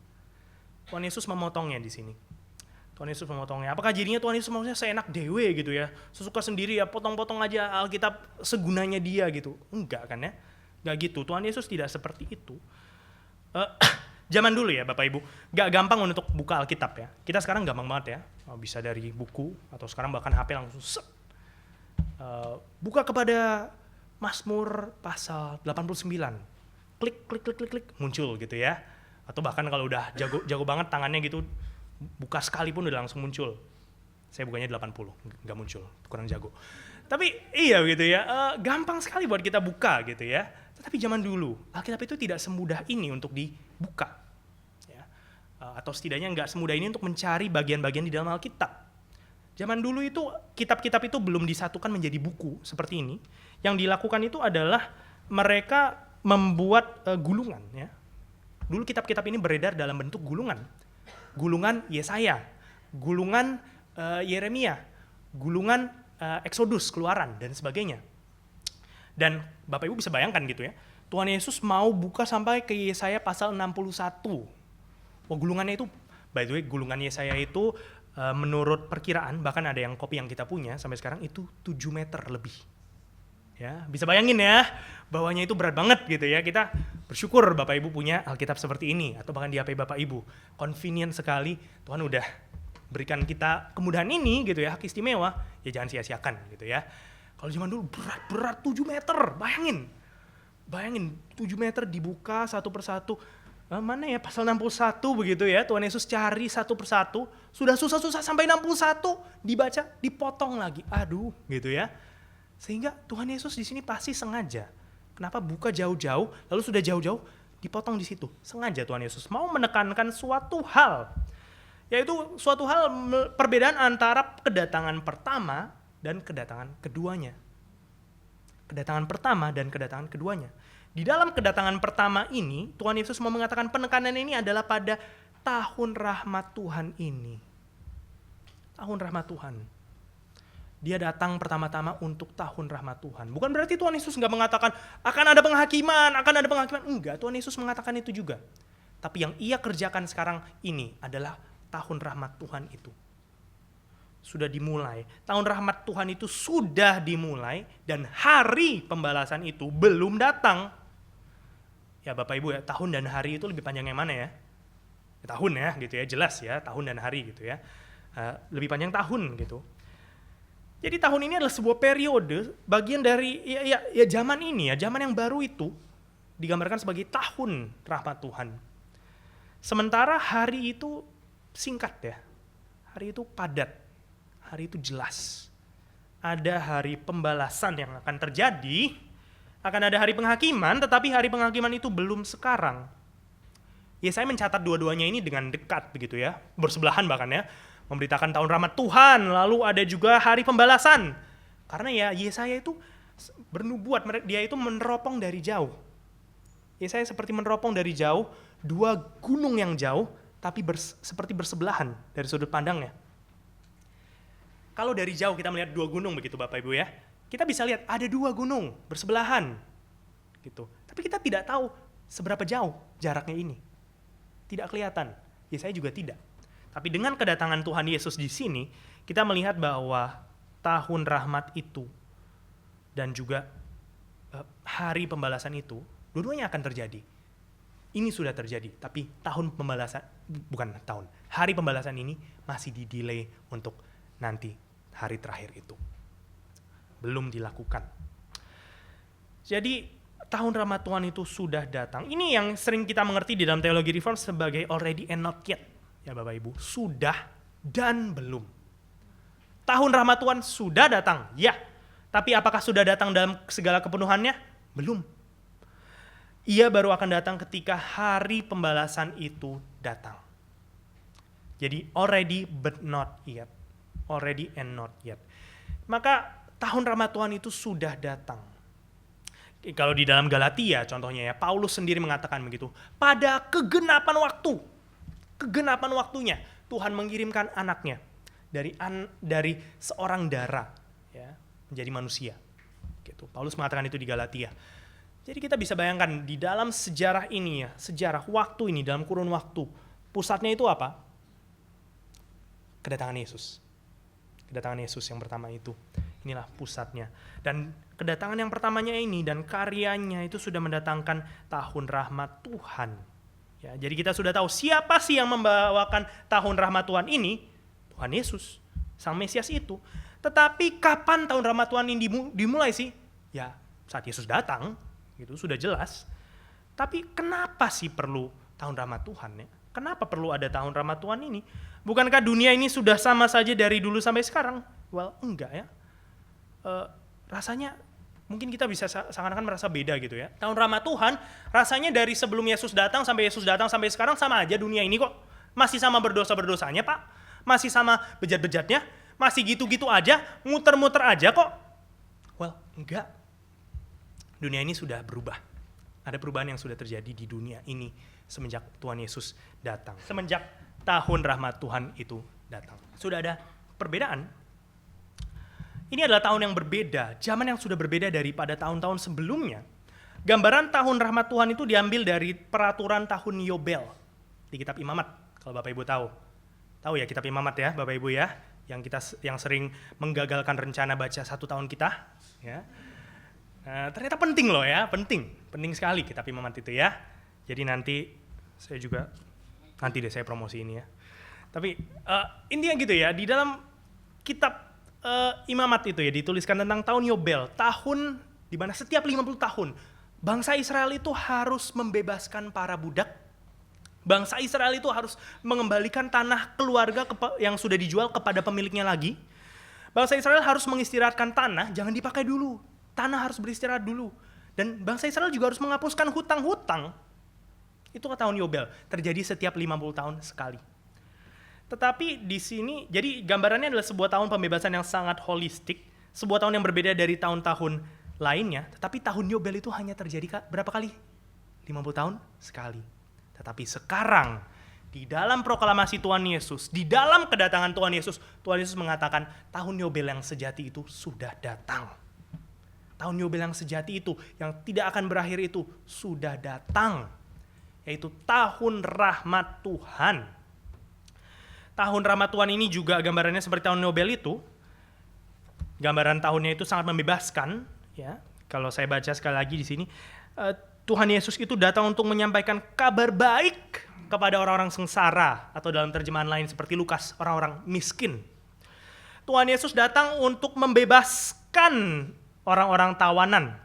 Tuhan Yesus memotongnya di sini. Tuhan Yesus memotongnya. Apakah jadinya Tuhan Yesus maksudnya seenak dewe gitu ya? Sesuka sendiri ya, potong-potong aja Alkitab segunanya dia gitu. Enggak kan ya? Enggak gitu. Tuhan Yesus tidak seperti itu. Zaman dulu ya Bapak Ibu, gak gampang untuk buka Alkitab ya. Kita sekarang gampang banget ya, bisa dari buku atau sekarang bahkan HP langsung buka kepada Mazmur pasal 89. Klik, muncul gitu ya. Atau bahkan kalau udah jago banget tangannya gitu, buka sekali pun udah langsung muncul. Saya bukanya 80, gak muncul, kurang jago. Tapi iya gitu ya, gampang sekali buat kita buka gitu ya. Tetapi zaman dulu, Alkitab itu tidak semudah ini untuk dibuka. Atau setidaknya nggak semudah ini untuk mencari bagian-bagian di dalam Alkitab. Zaman dulu itu, kitab-kitab itu belum disatukan menjadi buku seperti ini. Yang dilakukan itu adalah mereka membuat gulungan. Ya. Dulu kitab-kitab ini beredar dalam bentuk gulungan. Gulungan Yesaya, gulungan Yeremia, gulungan Exodus, Keluaran, dan sebagainya. Dan Bapak Ibu bisa bayangkan gitu ya, Tuhan Yesus mau buka sampai ke Yesaya pasal 61. Gulungannya itu, by the way, gulungan Yesaya itu menurut perkiraan, bahkan ada yang kopi yang kita punya sampai sekarang itu 7 meter lebih. Ya, bisa bayangin ya, bawahnya itu berat banget gitu ya. Kita bersyukur Bapak Ibu punya Alkitab seperti ini, atau bahkan di HP Bapak Ibu. Convenient sekali, Tuhan udah berikan kita kemudahan ini gitu ya, hak istimewa, ya jangan sia-siakan gitu ya. Kalau zaman dulu berat 7 meter, bayangin 7 meter dibuka satu persatu. Mana ya pasal 61 begitu ya, Tuhan Yesus cari satu persatu, sudah susah-susah sampai 61 dibaca, dipotong lagi, aduh gitu ya. Sehingga Tuhan Yesus di sini pasti sengaja, kenapa buka jauh-jauh, lalu sudah jauh-jauh dipotong di situ. Sengaja Tuhan Yesus mau menekankan suatu hal, yaitu suatu hal perbedaan antara kedatangan pertama dan kedatangan keduanya. Kedatangan pertama dan kedatangan keduanya. Di dalam kedatangan pertama ini, Tuhan Yesus mau mengatakan penekanan ini adalah pada tahun rahmat Tuhan ini. Tahun rahmat Tuhan. Dia datang pertama-tama untuk tahun rahmat Tuhan. Bukan berarti Tuhan Yesus nggak mengatakan akan ada penghakiman. Enggak, Tuhan Yesus mengatakan itu juga. Tapi yang ia kerjakan sekarang ini adalah tahun rahmat Tuhan itu. Sudah dimulai. Tahun rahmat Tuhan itu sudah dimulai dan hari pembalasan itu belum datang. Ya Bapak Ibu ya, tahun dan hari itu lebih panjang yang mana ya? Tahun ya gitu ya, jelas ya, tahun dan hari gitu ya. Lebih panjang tahun gitu. Jadi tahun ini adalah sebuah periode bagian dari ya zaman ini ya, zaman yang baru itu digambarkan sebagai tahun rahmat Tuhan. Sementara hari itu singkat ya. Hari itu padat. Hari itu jelas. Ada hari pembalasan yang akan terjadi, akan ada hari penghakiman, tetapi hari penghakiman itu belum sekarang. Ya saya mencatat dua-duanya ini dengan dekat begitu ya, bersebelahan bahkan ya. Memberitakan tahun rahmat Tuhan, lalu ada juga hari pembalasan. Karena ya Yesaya itu bernubuat, dia itu meneropong dari jauh. Yesaya seperti meneropong dari jauh, dua gunung yang jauh, tapi seperti bersebelahan dari sudut pandangnya. Kalau dari jauh kita melihat dua gunung begitu Bapak Ibu ya, kita bisa lihat ada dua gunung bersebelahan. Gitu. Tapi kita tidak tahu seberapa jauh jaraknya ini. Tidak kelihatan, Yesaya juga tidak. Tapi dengan kedatangan Tuhan Yesus di sini, kita melihat bahwa tahun rahmat itu dan juga hari pembalasan itu, dua-duanya akan terjadi. Ini sudah terjadi, tapi hari pembalasan ini masih di-delay untuk nanti hari terakhir itu. Belum dilakukan. Jadi tahun rahmat Tuhan itu sudah datang. Ini yang sering kita mengerti di dalam teologi reform sebagai already and not yet. Ya Bapak Ibu, sudah dan belum. Tahun rahmat Tuhan sudah datang, ya. Tapi apakah sudah datang dalam segala kepenuhannya? Belum. Ia baru akan datang ketika hari pembalasan itu datang. Jadi already but not yet. Already and not yet. Maka tahun rahmat Tuhan itu sudah datang. Kalau di dalam Galatia contohnya ya, Paulus sendiri mengatakan begitu. Pada kegenapan waktunya Tuhan mengirimkan anaknya dari seorang darah ya, menjadi manusia. Gitu. Paulus mengatakan itu di Galatia. Jadi kita bisa bayangkan di dalam sejarah ini ya, sejarah waktu ini dalam kurun waktu, pusatnya itu apa? Kedatangan Yesus. Kedatangan Yesus yang pertama itu. Inilah pusatnya. Dan kedatangan yang pertamanya ini dan karyanya itu sudah mendatangkan tahun rahmat Tuhan. Ya, jadi kita sudah tahu siapa sih yang membawakan tahun rahmat Tuhan ini? Tuhan Yesus, Sang Mesias itu. Tetapi kapan tahun rahmat Tuhan ini dimulai sih? Ya, saat Yesus datang, itu sudah jelas. Tapi kenapa sih perlu tahun rahmat Tuhan ya? Kenapa perlu ada tahun rahmat Tuhan ini? Bukankah dunia ini sudah sama saja dari dulu sampai sekarang? Well, enggak ya. Rasanya mungkin kita bisa seakan-akan merasa beda gitu ya. Tahun rahmat Tuhan rasanya dari sebelum Yesus datang sampai sekarang sama aja dunia ini kok. Masih sama berdosa-berdosanya Pak. Masih sama bejat-bejatnya. Masih gitu-gitu aja, muter-muter aja kok. Well, enggak. Dunia ini sudah berubah. Ada perubahan yang sudah terjadi di dunia ini semenjak Tuhan Yesus datang. Semenjak tahun rahmat Tuhan itu datang. Sudah ada perbedaan. Ini adalah tahun yang berbeda, zaman yang sudah berbeda daripada tahun-tahun sebelumnya. Gambaran tahun rahmat Tuhan itu diambil dari peraturan tahun Yobel di kitab Imamat, kalau Bapak Ibu tahu. Tahu ya kitab Imamat ya, Bapak Ibu ya, yang sering menggagalkan rencana baca 1 tahun kita, ya. Ternyata penting loh ya, penting sekali kitab Imamat itu ya. Jadi nanti saya promosi ini ya. Tapi intinya gitu ya, di dalam kitab Imamat itu ya dituliskan tentang tahun Yobel, tahun di mana setiap 50 tahun bangsa Israel itu harus membebaskan para budak. Bangsa Israel itu harus mengembalikan tanah keluarga yang sudah dijual kepada pemiliknya lagi. Bangsa Israel harus mengistirahatkan tanah, jangan dipakai dulu. Tanah harus beristirahat dulu. Dan bangsa Israel juga harus menghapuskan hutang-hutang Itu tahun Yobel, terjadi setiap 50 tahun sekali. Tetapi di sini, jadi gambarannya adalah sebuah tahun pembebasan yang sangat holistik, sebuah tahun yang berbeda dari tahun-tahun lainnya, tetapi tahun Yobel itu hanya terjadi berapa kali? 50 tahun sekali. Tetapi sekarang, di dalam proklamasi Tuhan Yesus, di dalam kedatangan Tuhan Yesus mengatakan tahun Yobel yang sejati itu sudah datang. Tahun Yobel yang sejati itu, yang tidak akan berakhir itu, sudah datang. Yaitu tahun rahmat Tuhan. Tahun rahmat Tuhan ini juga gambarannya seperti tahun Yobel itu. Gambaran tahunnya itu sangat membebaskan. Ya, kalau saya baca sekali lagi di sini, Tuhan Yesus itu datang untuk menyampaikan kabar baik kepada orang-orang sengsara, atau dalam terjemahan lain seperti Lukas, orang-orang miskin. Tuhan Yesus datang untuk membebaskan orang-orang tawanan.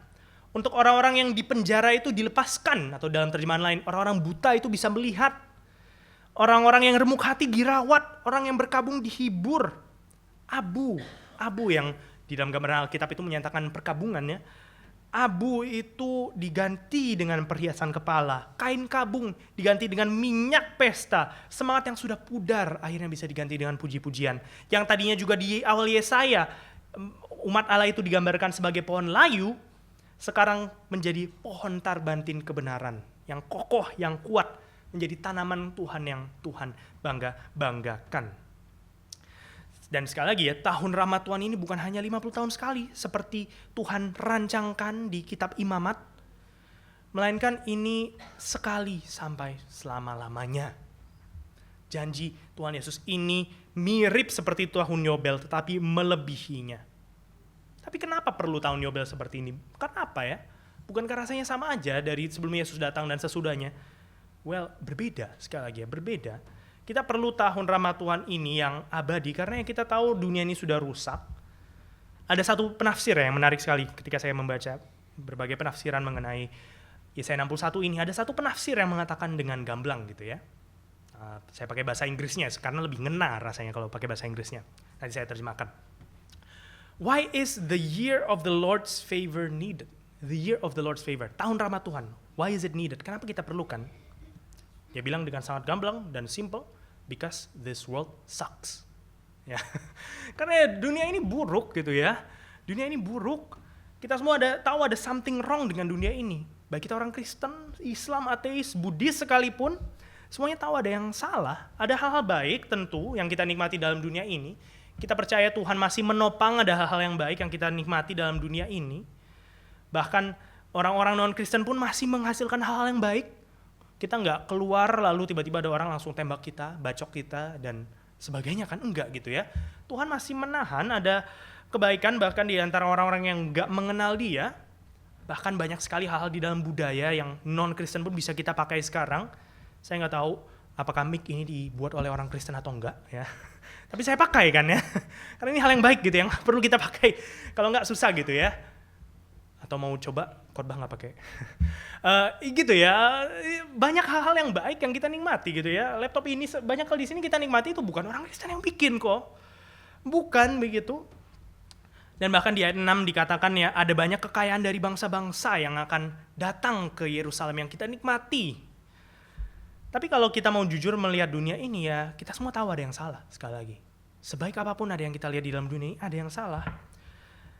Untuk orang-orang yang di penjara itu dilepaskan, atau dalam terjemahan lain, orang-orang buta itu bisa melihat. Orang-orang yang remuk hati dirawat, orang yang berkabung dihibur. Abu yang di dalam gambaran Alkitab itu menyatakan perkabungannya. Abu itu diganti dengan perhiasan kepala, kain kabung diganti dengan minyak pesta, semangat yang sudah pudar akhirnya bisa diganti dengan puji-pujian. Yang tadinya juga di awal Yesaya, umat Allah itu digambarkan sebagai pohon layu, sekarang menjadi pohon tarbantin kebenaran, yang kokoh, yang kuat, menjadi tanaman Tuhan yang Tuhan banggakan. Dan sekali lagi ya, tahun rahmat Tuhan ini bukan hanya 50 tahun sekali, seperti Tuhan rancangkan di kitab Imamat, melainkan ini sekali sampai selama-lamanya. Janji Tuhan Yesus ini mirip seperti tahun Yobel, tetapi melebihinya. Tapi kenapa perlu tahun Yobel seperti ini? Kenapa ya? Bukankah rasanya sama aja dari sebelum Yesus datang dan sesudahnya? Well, berbeda, sekali lagi ya, berbeda. Kita perlu tahun rahmat Tuhan ini yang abadi, karena kita tahu dunia ini sudah rusak. Ada satu penafsir yang menarik sekali ketika saya membaca berbagai penafsiran mengenai Yesaya 61 ini. Ada satu penafsir yang mengatakan dengan gamblang gitu ya. Saya pakai bahasa Inggrisnya, karena lebih ngena rasanya kalau pakai bahasa Inggrisnya. Nanti saya terjemahkan. Why is the year of the Lord's favor needed? The year of the Lord's favor, tahun rahmat Tuhan. Why is it needed? Kenapa kita perlukan? Dia bilang dengan sangat gamblang dan simple, because this world sucks. Ya. Karena dunia ini buruk gitu ya. Dunia ini buruk. Kita semua tahu ada something wrong dengan dunia ini. Baik kita orang Kristen, Islam, ateis, Buddhis sekalipun, semuanya tahu ada yang salah. Ada hal-hal baik tentu yang kita nikmati dalam dunia ini. Kita percaya Tuhan masih menopang, ada hal-hal yang baik yang kita nikmati dalam dunia ini. Bahkan orang-orang non-Kristen pun masih menghasilkan hal-hal yang baik. Kita nggak keluar lalu tiba-tiba ada orang langsung tembak kita, bacok kita, dan sebagainya kan, enggak gitu ya. Tuhan masih menahan, ada kebaikan bahkan di antara orang-orang yang nggak mengenal Dia. Bahkan banyak sekali hal-hal di dalam budaya yang non-Kristen pun bisa kita pakai sekarang. Saya nggak tahu apakah mic ini dibuat oleh orang Kristen atau enggak ya. Tapi saya pakai kan ya, karena ini hal yang baik gitu yang perlu kita pakai. Kalau nggak susah gitu ya. Atau mau coba khotbah nggak pakai. Gitu ya, banyak hal-hal yang baik yang kita nikmati gitu ya. Laptop ini banyak kali di sini kita nikmati itu bukan orang Kristen yang bikin kok. Bukan begitu. Dan bahkan di ayat 6 dikatakan ya, ada banyak kekayaan dari bangsa-bangsa yang akan datang ke Yerusalem yang kita nikmati. Tapi kalau kita mau jujur melihat dunia ini ya, kita semua tahu ada yang salah sekali lagi. Sebaik apapun ada yang kita lihat di dalam dunia ini, ada yang salah.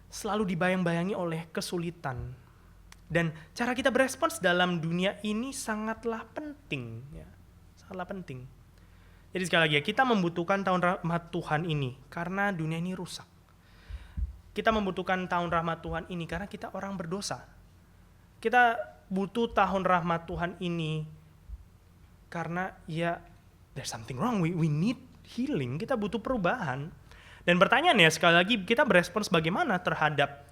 Selalu dibayang-bayangi oleh kesulitan. Dan cara kita berespons dalam dunia ini sangatlah penting. Ya. Sangatlah penting. Jadi sekali lagi ya, kita membutuhkan tahun rahmat Tuhan ini karena dunia ini rusak. Kita membutuhkan tahun rahmat Tuhan ini karena kita orang berdosa. Kita butuh tahun rahmat Tuhan ini karena ya there's something wrong. We need healing. Kita butuh perubahan. Dan pertanyaannya sekali lagi kita berespons bagaimana terhadap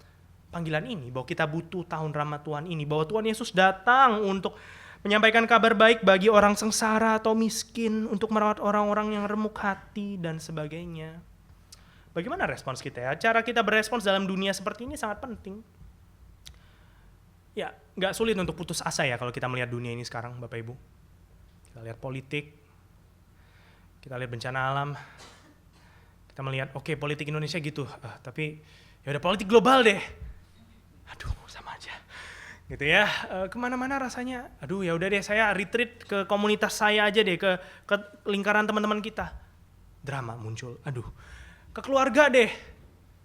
panggilan ini, bahwa kita butuh tahun rahmat Tuhan ini, bahwa Tuhan Yesus datang untuk menyampaikan kabar baik bagi orang sengsara atau miskin, untuk merawat orang-orang yang remuk hati dan sebagainya. Bagaimana respons kita ya? Cara kita berespons dalam dunia seperti ini sangat penting. Ya, nggak sulit untuk putus asa ya kalau kita melihat dunia ini sekarang, Bapak Ibu. Kita lihat politik, kita lihat bencana alam, kita melihat oke, politik Indonesia gitu, tapi ya udah politik global deh. Aduh, sama aja. gitu ya. Kemana-mana rasanya, aduh ya udah deh saya retreat ke komunitas saya aja deh, ke lingkaran teman-teman kita. Drama muncul, aduh. Ke keluarga deh,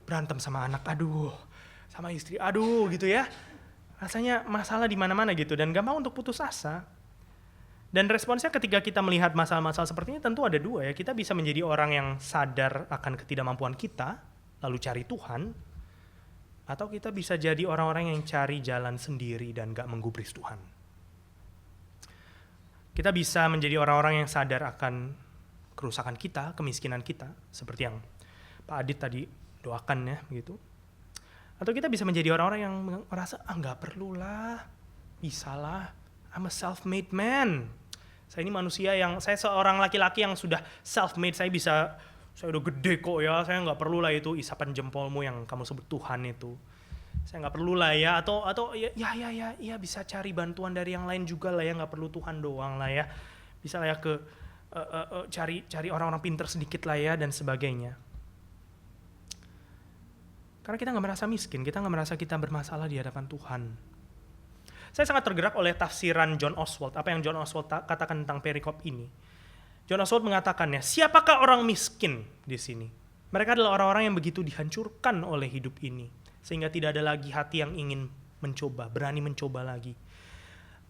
berantem sama anak, aduh, sama istri, aduh gitu ya. Rasanya masalah di mana-mana gitu dan gampang untuk putus asa. Dan responsnya ketika kita melihat masalah-masalah seperti ini tentu ada dua ya. Kita bisa menjadi orang yang sadar akan ketidakmampuan kita, lalu cari Tuhan. Atau kita bisa jadi orang-orang yang cari jalan sendiri dan gak menggubris Tuhan. Kita bisa menjadi orang-orang yang sadar akan kerusakan kita, kemiskinan kita. Seperti yang Pak Adit tadi doakan ya begitu. Atau kita bisa menjadi orang-orang yang merasa, gak perlulah, bisalah, I'm a self-made man. Saya ini manusia saya seorang laki-laki yang sudah self-made, saya udah gede kok ya, saya nggak perlu lah itu isapan jempolmu yang kamu sebut Tuhan itu. Saya nggak perlu lah ya, atau ya bisa cari bantuan dari yang lain juga lah ya, nggak perlu Tuhan doang lah ya. Bisa lah ya cari orang-orang pinter sedikit lah ya, dan sebagainya. Karena kita nggak merasa miskin, kita nggak merasa kita bermasalah di hadapan Tuhan. Saya sangat tergerak oleh tafsiran John Oswalt, apa yang John Oswalt katakan tentang perikop ini. John Oswalt mengatakannya, siapakah orang miskin di sini? Mereka adalah orang-orang yang begitu dihancurkan oleh hidup ini, sehingga tidak ada lagi hati yang ingin mencoba, berani mencoba lagi.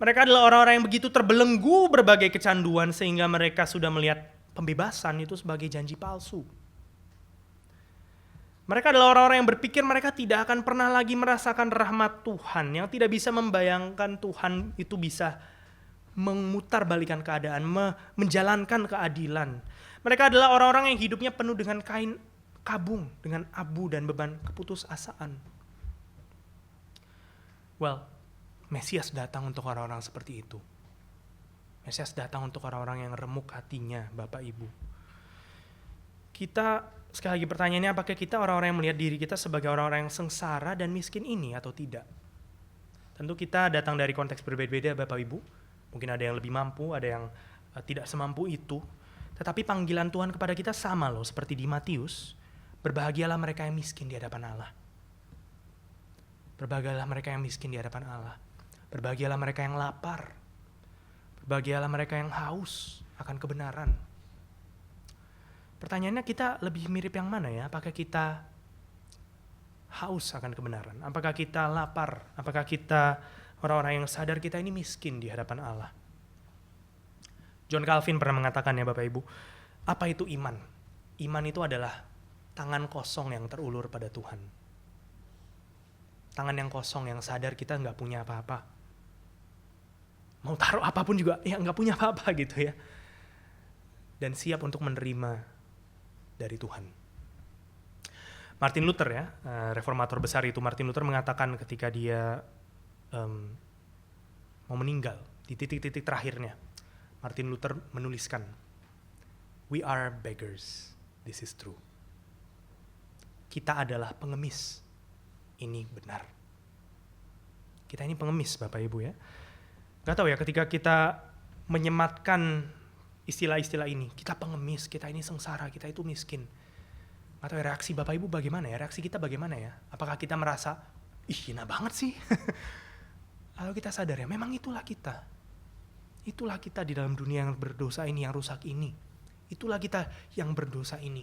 Mereka adalah orang-orang yang begitu terbelenggu berbagai kecanduan, sehingga mereka sudah melihat pembebasan itu sebagai janji palsu. Mereka adalah orang-orang yang berpikir mereka tidak akan pernah lagi merasakan rahmat Tuhan, yang tidak bisa membayangkan Tuhan itu bisa memutarbalikkan keadaan, menjalankan keadilan. Mereka adalah orang-orang yang hidupnya penuh dengan kain kabung, dengan abu dan beban keputusasaan. Well, Mesias datang untuk orang-orang seperti itu. Mesias datang untuk orang-orang yang remuk hatinya, Bapak Ibu. Kita, sekali lagi pertanyaannya, apakah kita orang-orang yang melihat diri kita sebagai orang-orang yang sengsara dan miskin ini atau tidak? Tentu kita datang dari konteks berbeda-beda, Bapak Ibu. Mungkin ada yang lebih mampu, ada yang tidak semampu itu. Tetapi panggilan Tuhan kepada kita sama loh, seperti di Matius. Berbahagialah mereka yang miskin di hadapan Allah. Berbahagialah mereka yang miskin di hadapan Allah. Berbahagialah mereka yang lapar. Berbahagialah mereka yang haus akan kebenaran. Pertanyaannya, kita lebih mirip yang mana ya? Apakah kita haus akan kebenaran? Apakah kita lapar? Apakah kita orang-orang yang sadar kita ini miskin di hadapan Allah? John Calvin pernah mengatakan ya Bapak Ibu, apa itu iman? Iman itu adalah tangan kosong yang terulur pada Tuhan. Tangan yang kosong yang sadar kita nggak punya apa-apa. Mau taruh apapun juga, ya nggak punya apa-apa gitu ya. Dan siap untuk menerima dari Tuhan. Martin Luther ya, reformator besar itu, Martin Luther mengatakan ketika dia mau meninggal, di titik-titik terakhirnya, Martin Luther menuliskan, "We are beggars, this is true." Kita adalah pengemis, ini benar. Kita ini pengemis Bapak Ibu ya. Gak tahu ya, ketika kita menyematkan istilah-istilah ini, kita pengemis, kita ini sengsara, kita itu miskin. Atau reaksi Bapak Ibu bagaimana ya? Reaksi kita bagaimana ya? Apakah kita merasa, ih hina banget sih? Atau kita sadar ya, memang itulah kita. Itulah kita di dalam dunia yang berdosa ini, yang rusak ini. Itulah kita yang berdosa ini.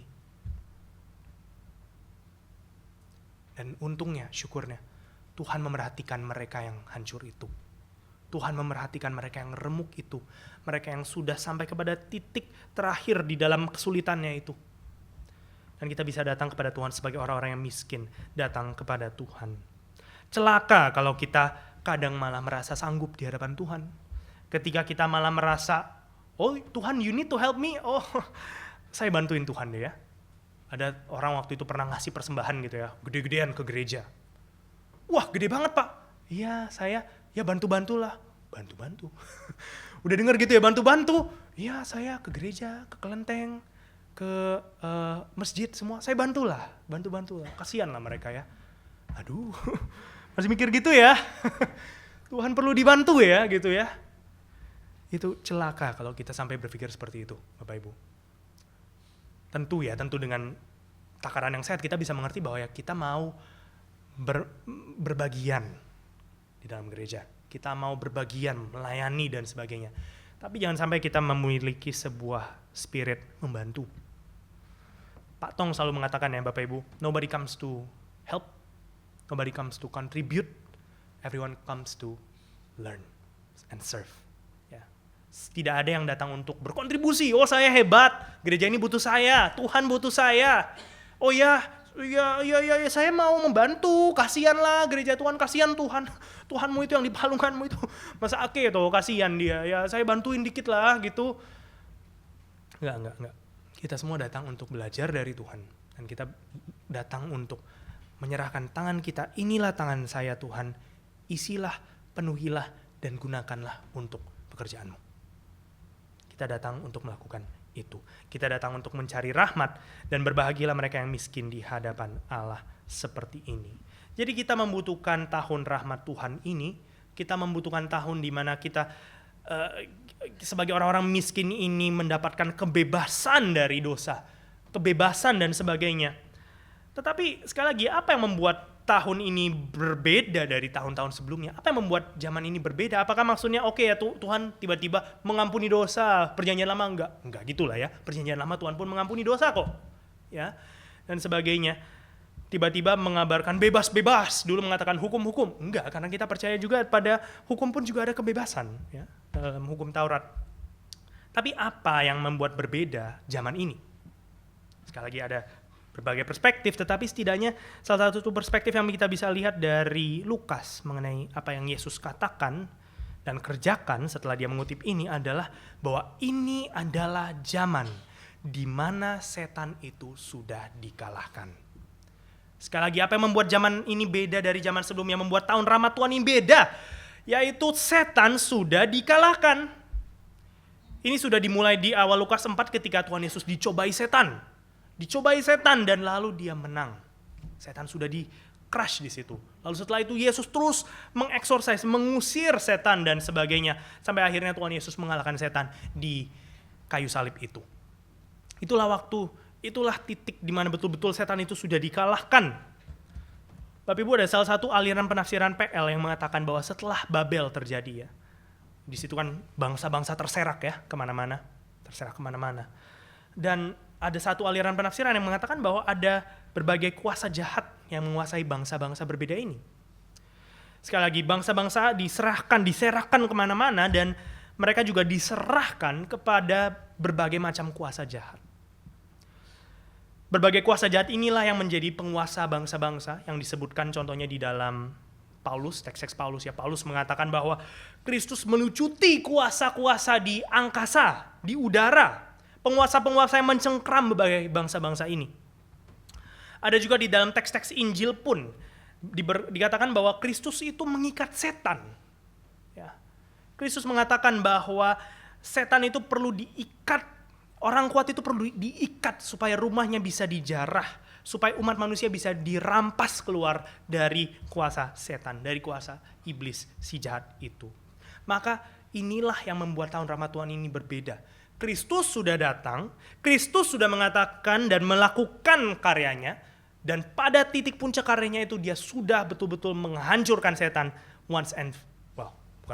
Dan untungnya, syukurnya, Tuhan memerhatikan mereka yang hancur itu. Tuhan memerhatikan mereka yang remuk itu. Mereka yang sudah sampai kepada titik terakhir di dalam kesulitannya itu. Dan kita bisa datang kepada Tuhan sebagai orang-orang yang miskin. Datang kepada Tuhan. Celaka kalau kita kadang malah merasa sanggup di hadapan Tuhan. Ketika kita malah merasa, oh Tuhan you need to help me. Oh saya bantuin Tuhan deh ya. Ada orang waktu itu pernah ngasih persembahan gitu ya. Gede-gedean ke gereja. Wah gede banget Pak. Iya saya, ya bantu-bantulah. Bantu-bantu. Udah denger gitu ya, bantu-bantu. Iya saya ke gereja, ke kelenteng, ke masjid semua. Saya bantulah, bantu-bantulah. Kasian lah mereka ya. Aduh, masih mikir gitu ya. Tuhan perlu dibantu ya gitu ya. Itu celaka kalau kita sampai berpikir seperti itu Bapak Ibu. Tentu dengan takaran yang sehat kita bisa mengerti bahwa ya kita mau berbagian. di dalam gereja. Kita mau berbagian, melayani dan sebagainya. Tapi jangan sampai kita memiliki sebuah spirit membantu. Pak Tong selalu mengatakan ya Bapak Ibu, nobody comes to help, nobody comes to contribute, everyone comes to learn and serve. Ya. Tidak ada yang datang untuk berkontribusi. Oh saya hebat, gereja ini butuh saya, Tuhan butuh saya. Oh ya, saya mau membantu, kasihanlah gereja Tuhan, kasihan Tuhan. Tuhanmu itu yang di palunganmu itu. Masa tuh kasihan dia, ya saya bantuin dikit lah gitu. Enggak. Kita semua datang untuk belajar dari Tuhan. Dan kita datang untuk menyerahkan tangan kita, inilah tangan saya Tuhan, isilah, penuhilah, dan gunakanlah untuk pekerjaanmu. Kita datang untuk melakukan itu. Kita datang untuk mencari rahmat, dan berbahagialah mereka yang miskin di hadapan Allah seperti ini. Jadi kita membutuhkan tahun rahmat Tuhan ini, kita membutuhkan tahun di mana kita sebagai orang-orang miskin ini mendapatkan kebebasan dari dosa, kebebasan dan sebagainya. Tetapi sekali lagi, apa yang membuat tahun ini berbeda dari tahun-tahun sebelumnya? Apa yang membuat zaman ini berbeda? Apakah maksudnya Tuhan tiba-tiba mengampuni dosa, perjanjian lama enggak gitulah ya. Perjanjian lama Tuhan pun mengampuni dosa kok. Ya. Dan sebagainya. Tiba-tiba mengabarkan bebas-bebas, dulu mengatakan hukum-hukum. Enggak, karena kita percaya juga pada hukum pun juga ada kebebasan ya, dalam hukum Taurat. Tapi apa yang membuat berbeda zaman ini? Sekali lagi ada berbagai perspektif, tetapi setidaknya salah satu perspektif yang kita bisa lihat dari Lukas mengenai apa yang Yesus katakan dan kerjakan setelah dia mengutip ini adalah bahwa ini adalah zaman di mana setan itu sudah dikalahkan. Sekali lagi, apa yang membuat zaman ini beda dari zaman sebelumnya, membuat tahun rahmat Tuhan ini beda, yaitu setan sudah dikalahkan. Ini sudah dimulai di awal Lukas 4 ketika Tuhan Yesus dicobai setan dan lalu dia menang. Setan sudah di-crush di situ. Lalu setelah itu Yesus terus mengeksorsis, mengusir setan dan sebagainya, sampai akhirnya Tuhan Yesus mengalahkan setan di kayu salib itu. Itulah titik di mana betul-betul setan itu sudah dikalahkan. Bapak Ibu, ada salah satu aliran penafsiran PL yang mengatakan bahwa setelah Babel terjadi ya, di situ kan bangsa-bangsa terserak ya kemana-mana. Dan ada satu aliran penafsiran yang mengatakan bahwa ada berbagai kuasa jahat yang menguasai bangsa-bangsa berbeda ini. Sekali lagi, bangsa-bangsa diserahkan kemana-mana, dan mereka juga diserahkan kepada berbagai macam kuasa jahat. Berbagai kuasa jahat inilah yang menjadi penguasa bangsa-bangsa yang disebutkan contohnya di dalam Paulus, teks-teks Paulus ya. Paulus mengatakan bahwa Kristus melucuti kuasa-kuasa di angkasa, di udara. Penguasa-penguasa yang mencengkram berbagai bangsa-bangsa ini. Ada juga di dalam teks-teks Injil pun dikatakan bahwa Kristus itu mengikat setan. Ya. Kristus mengatakan bahwa setan itu perlu diikat. Orang kuat itu perlu diikat supaya rumahnya bisa dijarah, supaya umat manusia bisa dirampas keluar dari kuasa setan, dari kuasa iblis si jahat itu. Maka inilah yang membuat tahun rahmat Tuhan ini berbeda. Kristus sudah datang, Kristus sudah mengatakan dan melakukan karyanya, dan pada titik puncak karyanya itu dia sudah betul-betul menghancurkan setan bukan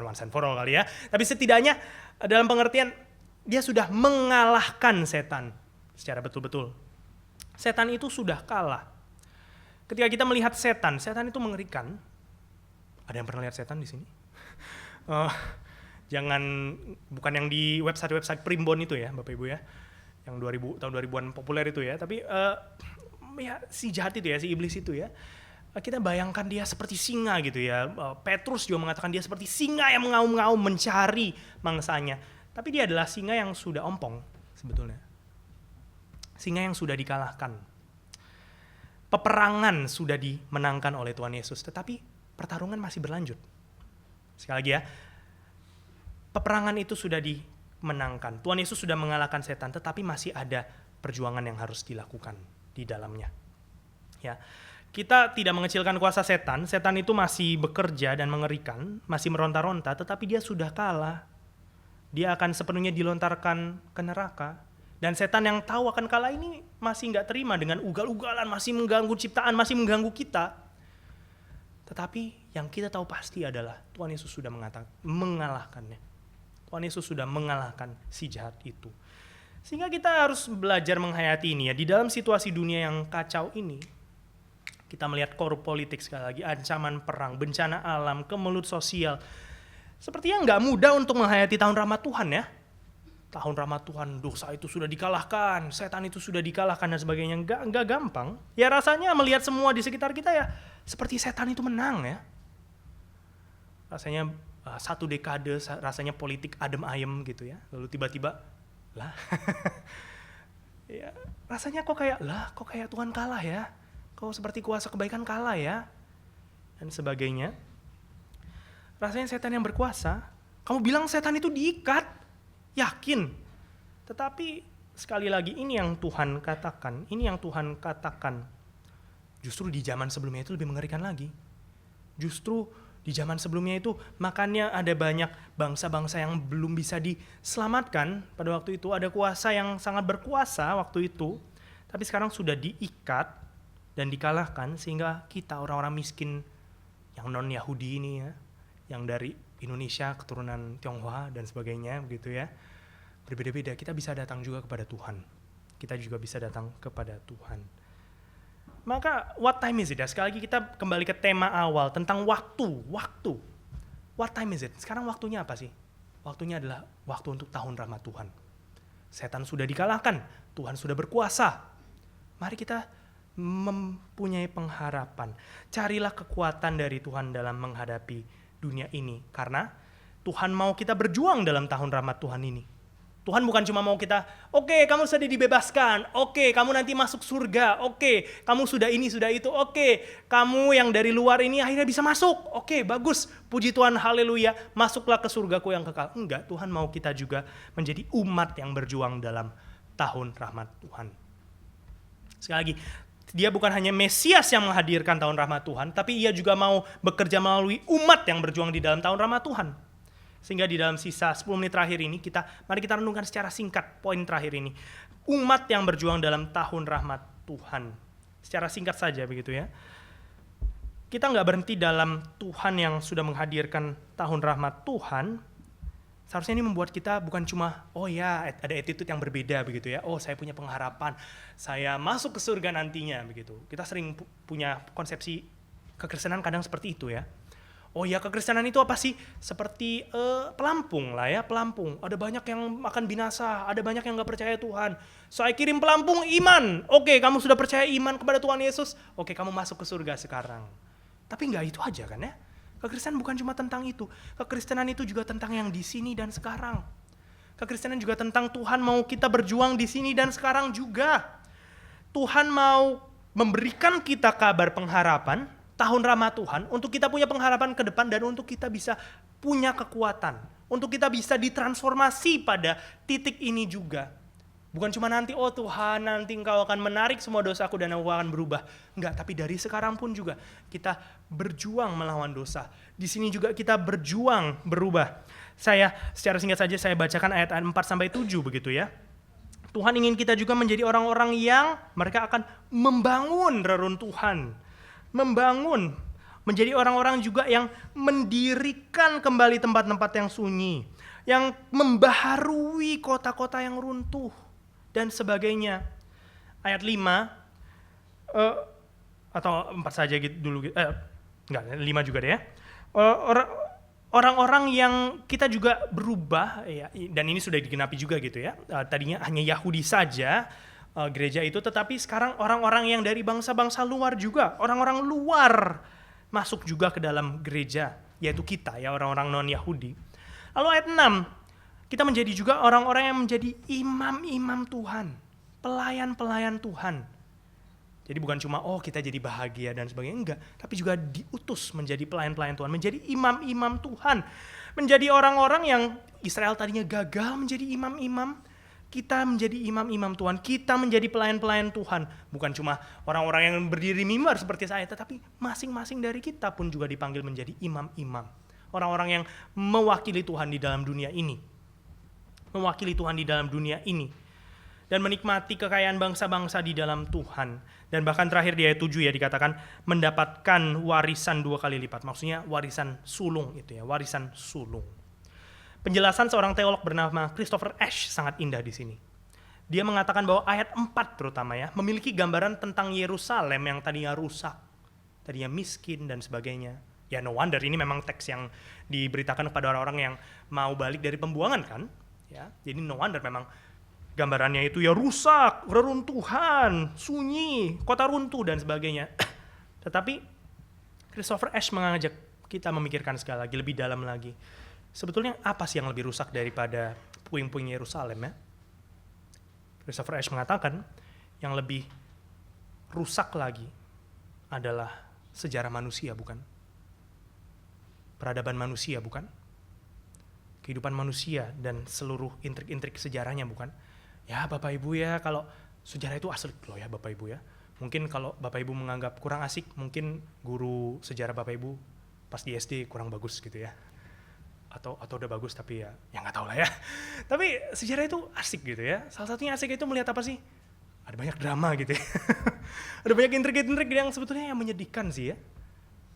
once and for all kali ya, tapi setidaknya dalam pengertian dia sudah mengalahkan setan secara betul-betul. Setan itu sudah kalah. Ketika kita melihat setan itu mengerikan. Ada yang pernah lihat setan di sini? Bukan yang di website Primbon itu ya, Bapak Ibu ya. Yang tahun 2000-an populer itu ya. Tapi ya si jahat itu ya, si iblis itu ya. Kita bayangkan dia seperti singa gitu ya. Petrus juga mengatakan dia seperti singa yang mengaum-ngaum mencari mangsanya. Tapi dia adalah singa yang sudah ompong sebetulnya. Singa yang sudah dikalahkan. Peperangan sudah dimenangkan oleh Tuhan Yesus. Tetapi pertarungan masih berlanjut. Sekali lagi ya. Peperangan itu sudah dimenangkan. Tuhan Yesus sudah mengalahkan setan. Tetapi masih ada perjuangan yang harus dilakukan di dalamnya. Ya. Kita tidak mengecilkan kuasa setan. Setan itu masih bekerja dan mengerikan. Masih meronta-ronta. Tetapi dia sudah kalah. Dia akan sepenuhnya dilontarkan ke neraka. Dan setan yang tahu akan kalah ini masih nggak terima dengan ugal-ugalan, masih mengganggu ciptaan, masih mengganggu kita. Tetapi yang kita tahu pasti adalah Tuhan Yesus sudah mengalahkannya. Tuhan Yesus sudah mengalahkan si jahat itu. Sehingga kita harus belajar menghayati ini ya. Di dalam situasi dunia yang kacau ini, kita melihat korup politik sekali lagi, ancaman perang, bencana alam, kemelut sosial. Sepertinya nggak mudah untuk menghayati tahun rahmat Tuhan ya. Tahun rahmat Tuhan, dosa itu sudah dikalahkan, setan itu sudah dikalahkan dan sebagainya. Nggak gampang. Ya rasanya melihat semua di sekitar kita ya, seperti setan itu menang ya. Rasanya satu dekade, rasanya politik adem ayem gitu ya. Lalu tiba-tiba, lah, ya, rasanya kok kayak Tuhan kalah ya. Kok seperti kuasa kebaikan kalah ya. Dan sebagainya. Rasanya setan yang berkuasa. Kamu bilang setan itu diikat. Yakin. Tetapi sekali lagi ini yang Tuhan katakan. Justru di zaman sebelumnya itu lebih mengerikan lagi. Justru di zaman sebelumnya itu makanya ada banyak bangsa-bangsa yang belum bisa diselamatkan. Pada waktu itu ada kuasa yang sangat berkuasa waktu itu. Tapi sekarang sudah diikat dan dikalahkan sehingga kita orang-orang miskin yang non-Yahudi ini ya, yang dari Indonesia, keturunan Tionghoa dan sebagainya begitu ya. Berbeda-beda, kita bisa datang juga kepada Tuhan. Kita juga bisa datang kepada Tuhan. Maka what time is it ya? Sekali lagi kita kembali ke tema awal tentang waktu. What time is it? Sekarang waktunya apa sih? Waktunya adalah waktu untuk tahun rahmat Tuhan. Setan sudah dikalahkan, Tuhan sudah berkuasa. Mari kita mempunyai pengharapan. Carilah kekuatan dari Tuhan dalam menghadapi dunia ini. Karena Tuhan mau kita berjuang dalam tahun rahmat Tuhan ini. Tuhan bukan cuma mau kita, oke, kamu sudah dibebaskan, oke, kamu nanti masuk surga, oke, kamu sudah ini, sudah itu, oke, kamu yang dari luar ini akhirnya bisa masuk, oke, bagus, puji Tuhan, haleluya, masuklah ke surgaku yang kekal. Enggak, Tuhan mau kita juga menjadi umat yang berjuang dalam tahun rahmat Tuhan. Sekali lagi, dia bukan hanya Mesias yang menghadirkan tahun rahmat Tuhan, tapi ia juga mau bekerja melalui umat yang berjuang di dalam tahun rahmat Tuhan. Sehingga di dalam sisa 10 menit terakhir ini, mari kita renungkan secara singkat poin terakhir ini. Umat yang berjuang dalam tahun rahmat Tuhan. Secara singkat saja begitu ya. Kita nggak berhenti dalam Tuhan yang sudah menghadirkan tahun rahmat Tuhan. Seharusnya ini membuat kita bukan cuma, oh ya ada attitude yang berbeda begitu ya. Oh saya punya pengharapan, saya masuk ke surga nantinya begitu. Kita sering punya konsepsi kekristenan kadang seperti itu ya. Oh ya, kekristenan itu apa sih? Seperti pelampung lah ya, pelampung. Ada banyak yang akan binasa, ada banyak yang gak percaya Tuhan. Saya kirim pelampung iman. Oke, kamu sudah percaya iman kepada Tuhan Yesus. Oke, kamu masuk ke surga sekarang. Tapi gak itu aja kan ya. Kekristenan bukan cuma tentang itu. Kekristenan itu juga tentang yang di sini dan sekarang. Kekristenan juga tentang Tuhan mau kita berjuang di sini dan sekarang juga. Tuhan mau memberikan kita kabar pengharapan, tahun rahmat Tuhan, untuk kita punya pengharapan ke depan dan untuk kita bisa punya kekuatan. Untuk kita bisa ditransformasi pada titik ini juga. Bukan cuma nanti, oh Tuhan nanti engkau akan menarik semua dosaku dan aku akan berubah. Enggak, tapi dari sekarang pun juga kita berjuang melawan dosa. Di sini juga kita berjuang berubah. Saya secara singkat saja saya bacakan ayat 4-7 begitu ya. Tuhan ingin kita juga menjadi orang-orang yang mereka akan membangun reruntuhan. Membangun, menjadi orang-orang juga yang mendirikan kembali tempat-tempat yang sunyi, yang membaharui kota-kota yang runtuh, dan sebagainya. Ayat 5, atau 4 saja gitu dulu, enggak, 5 juga deh ya. Orang-orang yang kita juga berubah, ya, dan ini sudah digenapi juga gitu ya. Tadinya hanya Yahudi saja, gereja itu, tetapi sekarang orang-orang yang dari bangsa-bangsa luar juga, orang-orang luar masuk juga ke dalam gereja, yaitu kita ya, orang-orang non-Yahudi. Lalu ayat 6, kita menjadi juga orang-orang yang menjadi imam-imam Tuhan, pelayan-pelayan Tuhan. Jadi bukan cuma kita jadi bahagia dan sebagainya, enggak, tapi juga diutus menjadi pelayan-pelayan Tuhan, menjadi imam-imam Tuhan, menjadi orang-orang yang Israel tadinya gagal menjadi imam-imam. Kita menjadi imam-imam Tuhan, kita menjadi pelayan-pelayan Tuhan. Bukan cuma orang-orang yang berdiri mimbar seperti saya, tetapi masing-masing dari kita pun juga dipanggil menjadi imam-imam. Orang-orang yang mewakili Tuhan di dalam dunia ini. Mewakili Tuhan di dalam dunia ini. dan menikmati kekayaan bangsa-bangsa di dalam Tuhan. Dan bahkan terakhir di ayat 7 ya dikatakan mendapatkan warisan 2 kali lipat. Maksudnya warisan sulung itu ya, warisan sulung. Penjelasan seorang teolog bernama Christopher Ash sangat indah di sini. Dia mengatakan bahwa ayat 4 terutama ya, memiliki gambaran tentang Yerusalem yang tadinya rusak, tadinya miskin dan sebagainya. Ya no wonder ini memang teks yang diberitakan kepada orang-orang yang mau balik dari pembuangan kan. Ya, jadi no wonder memang gambarannya itu ya rusak, reruntuhan, sunyi, kota runtuh dan sebagainya. Tetapi Christopher Ash mengajak kita memikirkan sekali lagi, lebih dalam lagi. Sebetulnya apa sih yang lebih rusak daripada puing-puing Yerusalem ya? Christopher Ash mengatakan yang lebih rusak lagi adalah sejarah manusia, bukan? Peradaban manusia, bukan? Kehidupan manusia dan seluruh intrik-intrik sejarahnya, bukan? Ya Bapak Ibu ya, kalau sejarah itu asli loh ya Bapak Ibu ya. Mungkin kalau Bapak Ibu menganggap kurang asik, mungkin guru sejarah Bapak Ibu pas di SD kurang bagus gitu ya. Atau udah bagus tapi ya nggak tahu lah ya. Tapi sejarah itu asik gitu ya. Salah satunya asik itu melihat apa sih? Ada banyak drama gitu ya. Ada banyak intrik-intrik yang sebetulnya yang menyedihkan sih ya.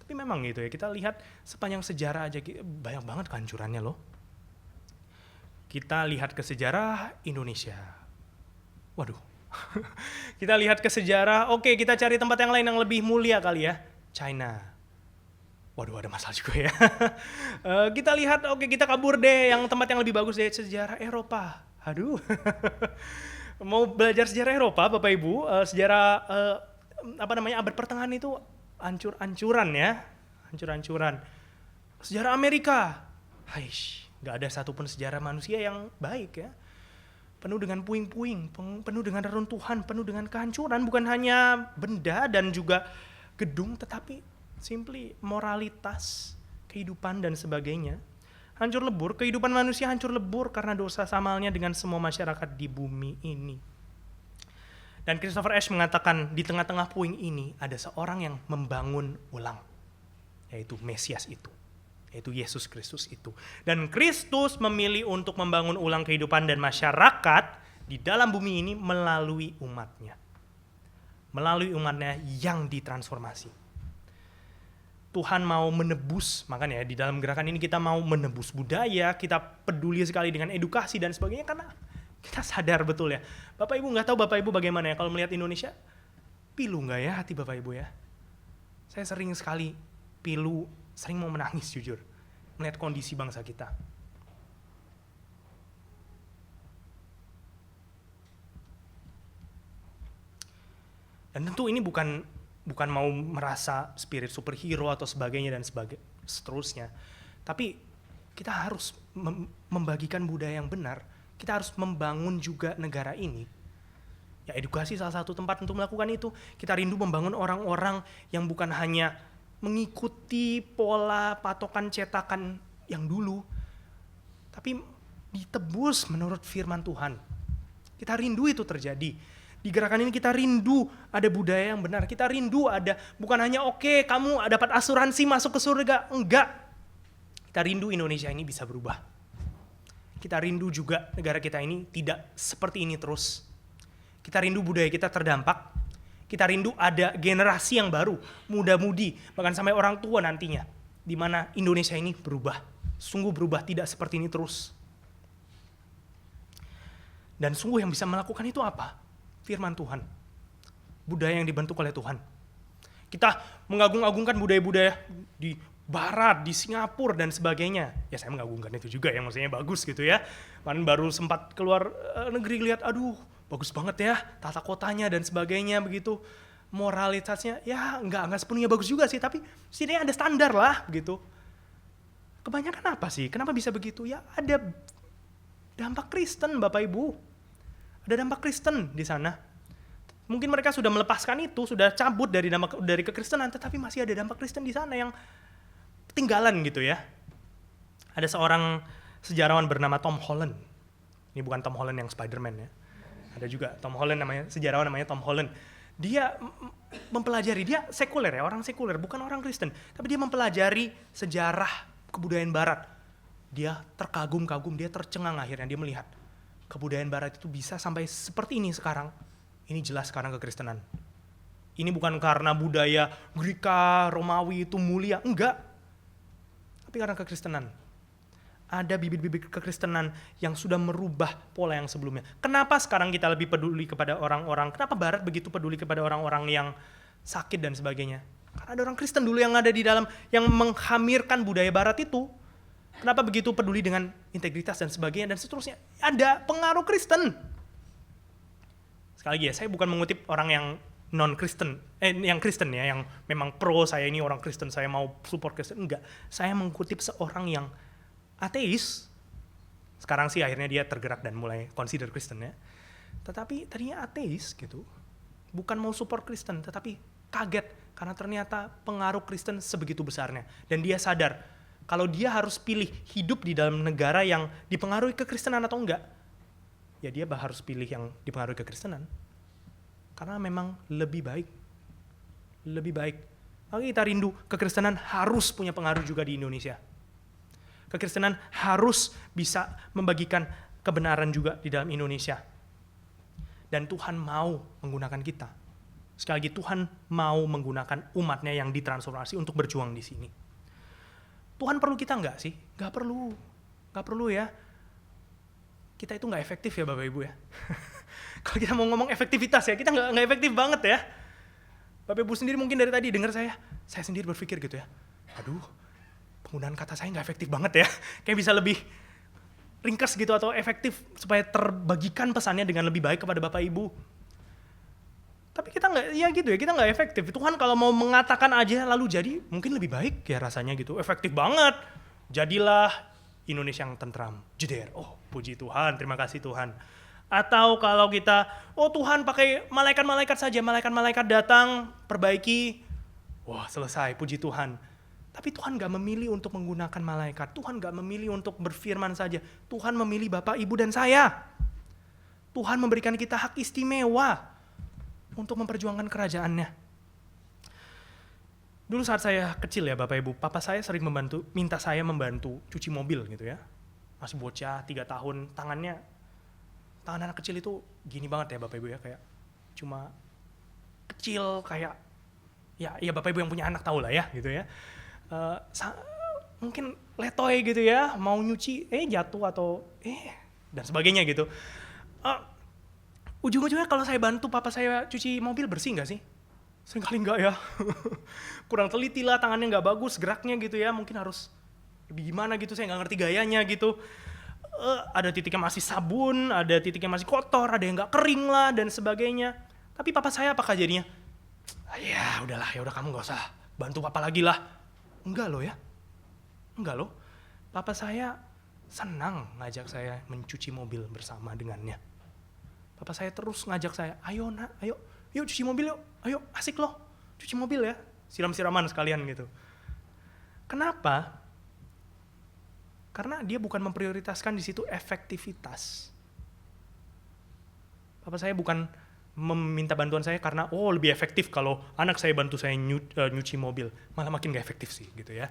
Tapi memang gitu ya, kita lihat sepanjang sejarah aja banyak banget kehancurannya loh. Kita lihat ke sejarah Indonesia. Waduh. Kita lihat ke sejarah, oke kita cari tempat yang lain yang lebih mulia kali ya. China. Waduh ada masalah juga ya. Kita lihat, oke kita kabur deh yang tempat yang lebih bagus deh, sejarah Eropa. Aduh. Mau belajar sejarah Eropa Bapak Ibu, sejarah abad pertengahan itu hancur-hancuran ya. Hancur-hancuran. Sejarah Amerika. Haish, gak ada satupun sejarah manusia yang baik ya. Penuh dengan puing-puing, penuh dengan reruntuhan, penuh dengan kehancuran. Bukan hanya benda dan juga gedung, tetapi simply moralitas, kehidupan dan sebagainya. Hancur lebur, kehidupan manusia hancur lebur karena dosa samalnya dengan semua masyarakat di bumi ini. Dan Christopher Ash mengatakan di tengah-tengah puing ini ada seorang yang membangun ulang, yaitu Mesias itu, yaitu Yesus Kristus itu. Dan Kristus memilih untuk membangun ulang kehidupan dan masyarakat di dalam bumi ini melalui umatnya. Melalui umatnya yang ditransformasi. Tuhan mau menebus, makanya di dalam gerakan ini kita mau menebus budaya, kita peduli sekali dengan edukasi dan sebagainya karena kita sadar betul ya. Bapak Ibu nggak tahu Bapak Ibu bagaimana ya kalau melihat Indonesia, pilu nggak ya hati Bapak Ibu ya? Saya sering sekali pilu, sering mau menangis jujur melihat kondisi bangsa kita. Dan tentu ini bukan mau merasa spirit superhero atau sebagainya dan seterusnya. Tapi kita harus membagikan budaya yang benar. Kita harus membangun juga negara ini. Ya edukasi salah satu tempat untuk melakukan itu. Kita rindu membangun orang-orang yang bukan hanya mengikuti pola patokan cetakan yang dulu, tapi ditebus menurut firman Tuhan. Kita rindu itu terjadi. Di gerakan ini kita rindu ada budaya yang benar. Kita rindu ada, bukan hanya oke, kamu dapat asuransi masuk ke surga. Enggak. Kita rindu Indonesia ini bisa berubah. Kita rindu juga negara kita ini tidak seperti ini terus. Kita rindu budaya kita terdampak. Kita rindu ada generasi yang baru, muda-mudi, bahkan sampai orang tua nantinya. Di mana Indonesia ini berubah. Sungguh berubah, tidak seperti ini terus. Dan sungguh yang bisa melakukan itu apa? Firman Tuhan. Budaya yang dibentuk oleh Tuhan. Kita mengagung-agungkan budaya-budaya di Barat, di Singapura dan sebagainya. Ya saya mengagungkan itu juga yang maksudnya bagus gitu ya. Kemarin baru sempat keluar negeri lihat, aduh bagus banget ya tata kotanya dan sebagainya begitu. Moralitasnya ya enggak sepenuhnya bagus juga sih, tapi setidaknya ada standar lah begitu. Kebanyakan apa sih? Kenapa bisa begitu? Ya ada dampak Kristen Bapak Ibu. Ada dampak Kristen di sana. Mungkin mereka sudah melepaskan itu, sudah cabut dari kekristenan, tetapi masih ada dampak Kristen di sana yang ketinggalan gitu ya. Ada seorang sejarawan bernama Tom Holland. Ini bukan Tom Holland yang Spider-Man ya. Ada juga Tom Holland sejarawan namanya Tom Holland. Dia mempelajari, dia sekuler ya, orang sekuler, bukan orang Kristen. Tapi dia mempelajari sejarah kebudayaan Barat. Dia terkagum-kagum, dia tercengang akhirnya dia melihat kebudayaan barat itu bisa sampai seperti ini sekarang, ini jelas karena kekristenan. Ini bukan karena budaya Greka, Romawi itu mulia, enggak. Tapi karena kekristenan. Ada bibit-bibit kekristenan yang sudah merubah pola yang sebelumnya. Kenapa sekarang kita lebih peduli kepada orang-orang? Kenapa Barat begitu peduli kepada orang-orang yang sakit dan sebagainya? Karena ada orang Kristen dulu yang ada di dalam, yang menghamirkan budaya Barat itu. Kenapa begitu peduli dengan integritas dan sebagainya dan seterusnya? Ada pengaruh Kristen. Sekali lagi ya, saya bukan mengutip orang yang non-Kristen, yang Kristen ya, yang memang pro, saya ini orang Kristen, saya mau support Kristen. Enggak, saya mengutip seorang yang ateis, sekarang sih akhirnya dia tergerak dan mulai consider Kristen ya. Tetapi tadinya ateis gitu, bukan mau support Kristen, tetapi kaget karena ternyata pengaruh Kristen sebegitu besarnya. Dan dia sadar, kalau dia harus pilih hidup di dalam negara yang dipengaruhi kekristenan atau enggak, ya dia harus pilih yang dipengaruhi kekristenan. Karena memang lebih baik. Lebih baik. Kalau kita rindu, kekristenan harus punya pengaruh juga di Indonesia. Kekristenan harus bisa membagikan kebenaran juga di dalam Indonesia. Dan Tuhan mau menggunakan kita. Sekali lagi, Tuhan mau menggunakan umatnya yang ditransformasi untuk berjuang di sini. Tuhan perlu kita nggak sih? Nggak perlu. Nggak perlu ya. Kita itu nggak efektif ya Bapak Ibu ya. Kalau kita mau ngomong efektivitas ya, kita nggak efektif banget ya. Bapak Ibu sendiri mungkin dari tadi dengar saya sendiri berpikir gitu ya. Aduh, penggunaan kata saya nggak efektif banget ya. Kayak bisa lebih ringkas gitu atau efektif supaya terbagikan pesannya dengan lebih baik kepada Bapak Ibu. Tapi kita nggak, ya gitu ya, kita nggak efektif. Tuhan kalau mau mengatakan aja lalu jadi, mungkin lebih baik ya rasanya gitu. Efektif banget. Jadilah Indonesia yang tentram. Jeder. Oh, puji Tuhan, terima kasih Tuhan. Atau kalau kita, oh Tuhan pakai malaikat-malaikat saja, malaikat-malaikat datang, perbaiki. Wah, selesai, puji Tuhan. Tapi Tuhan gak memilih untuk menggunakan malaikat. Tuhan gak memilih untuk berfirman saja. Tuhan memilih Bapak, Ibu, dan saya. Tuhan memberikan kita hak istimewa untuk memperjuangkan kerajaannya. Dulu saat saya kecil ya Bapak Ibu, papa saya sering minta saya membantu cuci mobil gitu ya. Masih bocah, 3 tahun, tangan anak kecil itu gini banget ya Bapak Ibu ya. Kayak cuma kecil, kayak ya Bapak Ibu yang punya anak tahu lah ya gitu ya. Mungkin letoy gitu ya, mau nyuci jatuh atau dan sebagainya gitu. Ujung-ujungnya kalau saya bantu papa saya cuci mobil, bersih nggak sih? Seringkali nggak ya. Kurang teliti lah, tangannya nggak bagus, geraknya gitu ya, mungkin harus lebih gimana gitu, saya nggak ngerti gayanya gitu. Ada titiknya masih sabun, ada titiknya masih kotor, ada yang nggak kering lah dan sebagainya. Tapi papa saya apakah jadinya, ya udahlah, ya udah kamu nggak usah bantu papa lagi lah. Enggak loh ya. Enggak loh. Papa saya senang ngajak saya mencuci mobil bersama dengannya. Papa saya terus ngajak saya, ayo nak, ayo cuci mobil yuk. Ayo, asik loh. Cuci mobil ya. Siram-siraman sekalian gitu. Kenapa? Karena dia bukan memprioritaskan di situ efektivitas. Papa saya bukan meminta bantuan saya karena lebih efektif kalau anak saya bantu saya nyuci mobil, malah makin gak efektif sih gitu ya.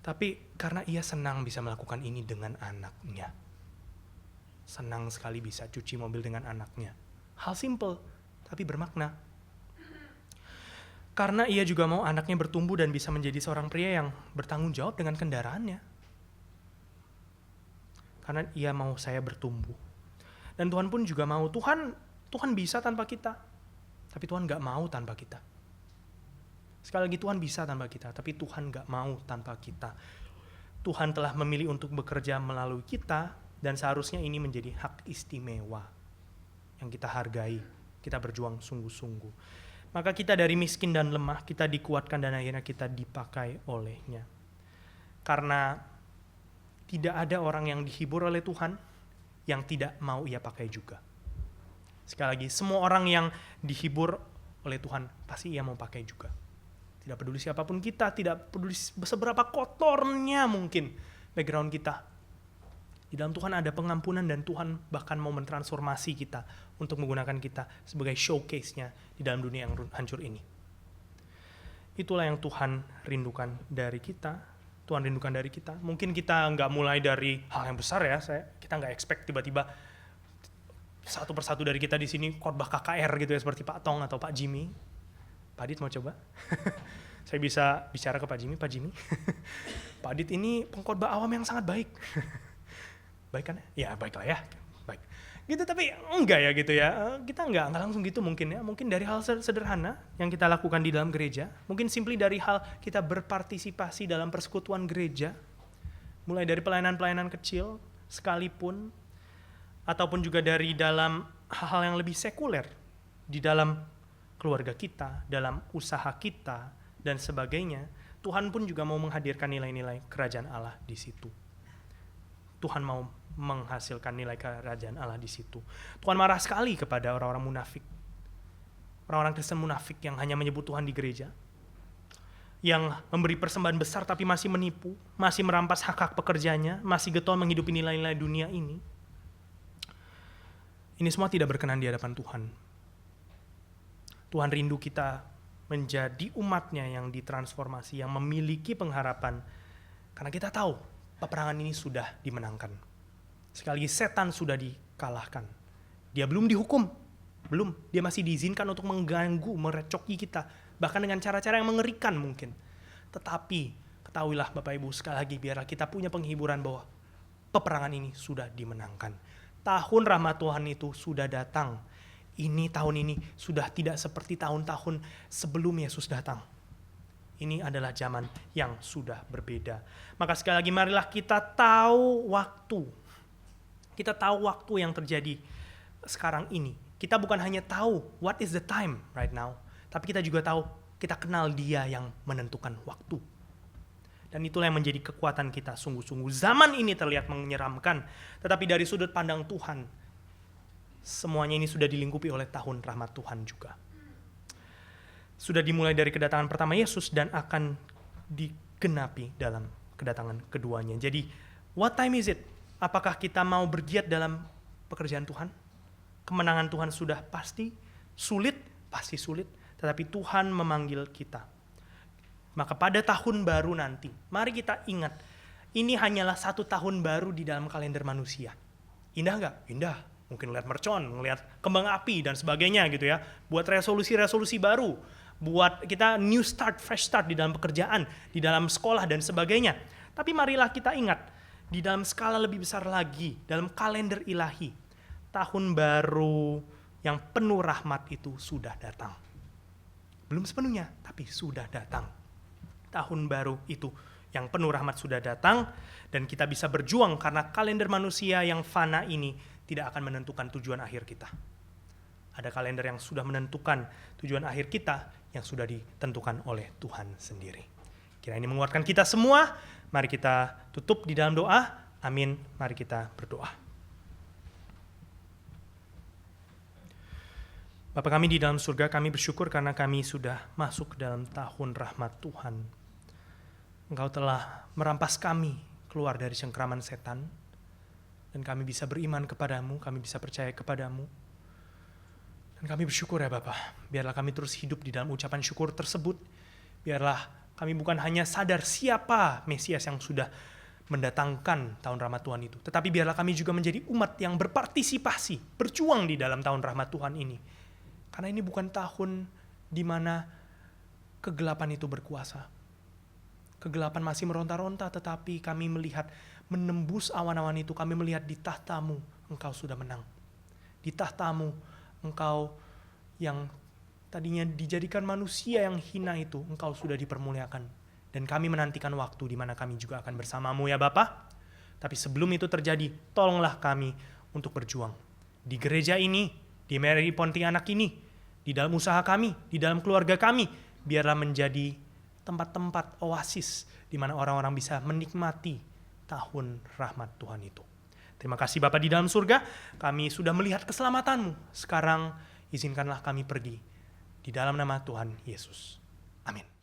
Tapi karena ia senang bisa melakukan ini dengan anaknya, senang sekali bisa cuci mobil dengan anaknya. Hal simple tapi bermakna. Karena ia juga mau anaknya bertumbuh dan bisa menjadi seorang pria yang bertanggung jawab dengan kendaraannya. Karena ia mau saya bertumbuh. Dan Tuhan pun juga mau, Tuhan bisa tanpa kita, tapi Tuhan gak mau tanpa kita. Sekali lagi, Tuhan bisa tanpa kita, tapi Tuhan gak mau tanpa kita. Tuhan telah memilih untuk bekerja melalui kita, dan seharusnya ini menjadi hak istimewa yang kita hargai, kita berjuang sungguh-sungguh. Maka kita dari miskin dan lemah, kita dikuatkan dan akhirnya kita dipakai olehnya. Karena tidak ada orang yang dihibur oleh Tuhan yang tidak mau ia pakai juga. Sekali lagi, semua orang yang dihibur oleh Tuhan, pasti ia mau pakai juga. Tidak peduli siapapun kita, tidak peduli seberapa kotornya mungkin background kita. Di dalam Tuhan ada pengampunan dan Tuhan bahkan mau mentransformasi kita untuk menggunakan kita sebagai showcase-nya di dalam dunia yang hancur ini. Itulah yang Tuhan rindukan dari kita. Tuhan rindukan dari kita. Mungkin kita nggak mulai dari hal yang besar ya, kita nggak expect tiba-tiba satu persatu dari kita di sini khotbah KKR gitu ya, seperti Pak Tong atau Pak Jimmy. Pak Adit mau coba? Saya bisa bicara ke Pak Jimmy. Pak Adit ini pengkhotbah awam yang sangat baik. Baik kan? Ya baiklah ya, baik. Gitu, tapi enggak ya gitu ya. Kita enggak langsung gitu mungkin ya. Mungkin dari hal sederhana yang kita lakukan di dalam gereja. Mungkin simply dari hal kita berpartisipasi dalam persekutuan gereja. Mulai dari pelayanan-pelayanan kecil sekalipun. Ataupun juga dari dalam hal-hal yang lebih sekuler. Di dalam keluarga kita, dalam usaha kita, dan sebagainya. Tuhan pun juga mau menghadirkan nilai-nilai kerajaan Allah di situ. Tuhan mau menghasilkan nilai kerajaan Allah di situ. Tuhan marah sekali kepada orang-orang munafik. Orang-orang Kristen munafik yang hanya menyebut Tuhan di gereja. Yang memberi persembahan besar tapi masih menipu, masih merampas hak-hak pekerjanya, masih getol menghidupi nilai-nilai dunia ini. Ini semua tidak berkenan di hadapan Tuhan. Tuhan rindu kita menjadi umatnya yang ditransformasi, yang memiliki pengharapan. Karena kita tahu peperangan ini sudah dimenangkan. Sekali lagi setan sudah dikalahkan. Dia belum dihukum. Belum. Dia masih diizinkan untuk mengganggu, merecoki kita. Bahkan dengan cara-cara yang mengerikan mungkin. Tetapi ketahuilah Bapak Ibu, sekali lagi biarlah kita punya penghiburan bahwa peperangan ini sudah dimenangkan. Tahun rahmat Tuhan itu sudah datang. Tahun ini sudah tidak seperti tahun-tahun sebelum Yesus datang. Ini adalah zaman yang sudah berbeda. Maka sekali lagi marilah kita tahu waktu. Kita tahu waktu yang terjadi sekarang ini. Kita bukan hanya tahu what is the time right now. Tapi kita juga tahu, kita kenal Dia yang menentukan waktu. Dan itulah yang menjadi kekuatan kita sungguh-sungguh. Zaman ini terlihat menyeramkan. Tetapi dari sudut pandang Tuhan, semuanya ini sudah dilingkupi oleh tahun rahmat Tuhan juga. Sudah dimulai dari kedatangan pertama Yesus dan akan digenapi dalam kedatangan keduanya. Jadi, what time is it? Apakah kita mau bergiat dalam pekerjaan Tuhan? Kemenangan Tuhan sudah pasti sulit, tetapi Tuhan memanggil kita. Maka pada tahun baru nanti, mari kita ingat, ini hanyalah satu tahun baru di dalam kalender manusia. Indah nggak? Indah. Mungkin lihat mercon, ngelihat kembang api dan sebagainya gitu ya. Buat resolusi-resolusi baru, buat kita new start, fresh start di dalam pekerjaan, di dalam sekolah dan sebagainya. Tapi marilah kita ingat, di dalam skala lebih besar lagi, dalam kalender ilahi, tahun baru yang penuh rahmat itu sudah datang. Belum sepenuhnya, tapi sudah datang. Tahun baru itu yang penuh rahmat sudah datang, dan kita bisa berjuang karena kalender manusia yang fana ini tidak akan menentukan tujuan akhir kita. Ada kalender yang sudah menentukan tujuan akhir kita yang sudah ditentukan oleh Tuhan sendiri. Kira ini menguatkan kita semua. Mari kita tutup di dalam doa. Amin. Mari kita berdoa. Bapa kami di dalam surga, kami bersyukur karena kami sudah masuk dalam tahun rahmat Tuhan. Engkau telah merampas kami keluar dari cengkraman setan. Dan kami bisa beriman kepadamu, kami bisa percaya kepadamu. Dan kami bersyukur ya Bapa. Biarlah kami terus hidup di dalam ucapan syukur tersebut. Biarlah kami bukan hanya sadar siapa Mesias yang sudah mendatangkan tahun rahmat Tuhan itu. Tetapi biarlah kami juga menjadi umat yang berpartisipasi, berjuang di dalam tahun rahmat Tuhan ini. Karena ini bukan tahun di mana kegelapan itu berkuasa. Kegelapan masih meronta-ronta, tetapi kami melihat menembus awan-awan itu. Kami melihat di tahtamu, engkau sudah menang. Di tahtamu, engkau yang tadinya dijadikan manusia yang hina itu, engkau sudah dipermuliakan. Dan kami menantikan waktu di mana kami juga akan bersamamu ya Bapa. Tapi sebelum itu terjadi, tolonglah kami untuk berjuang. Di gereja ini, di Mary Pontianak ini, di dalam usaha kami, di dalam keluarga kami, biarlah menjadi tempat-tempat oasis di mana orang-orang bisa menikmati tahun rahmat Tuhan itu. Terima kasih Bapa di dalam surga, kami sudah melihat keselamatanmu. Sekarang izinkanlah kami pergi di dalam nama Tuhan Yesus. Amin.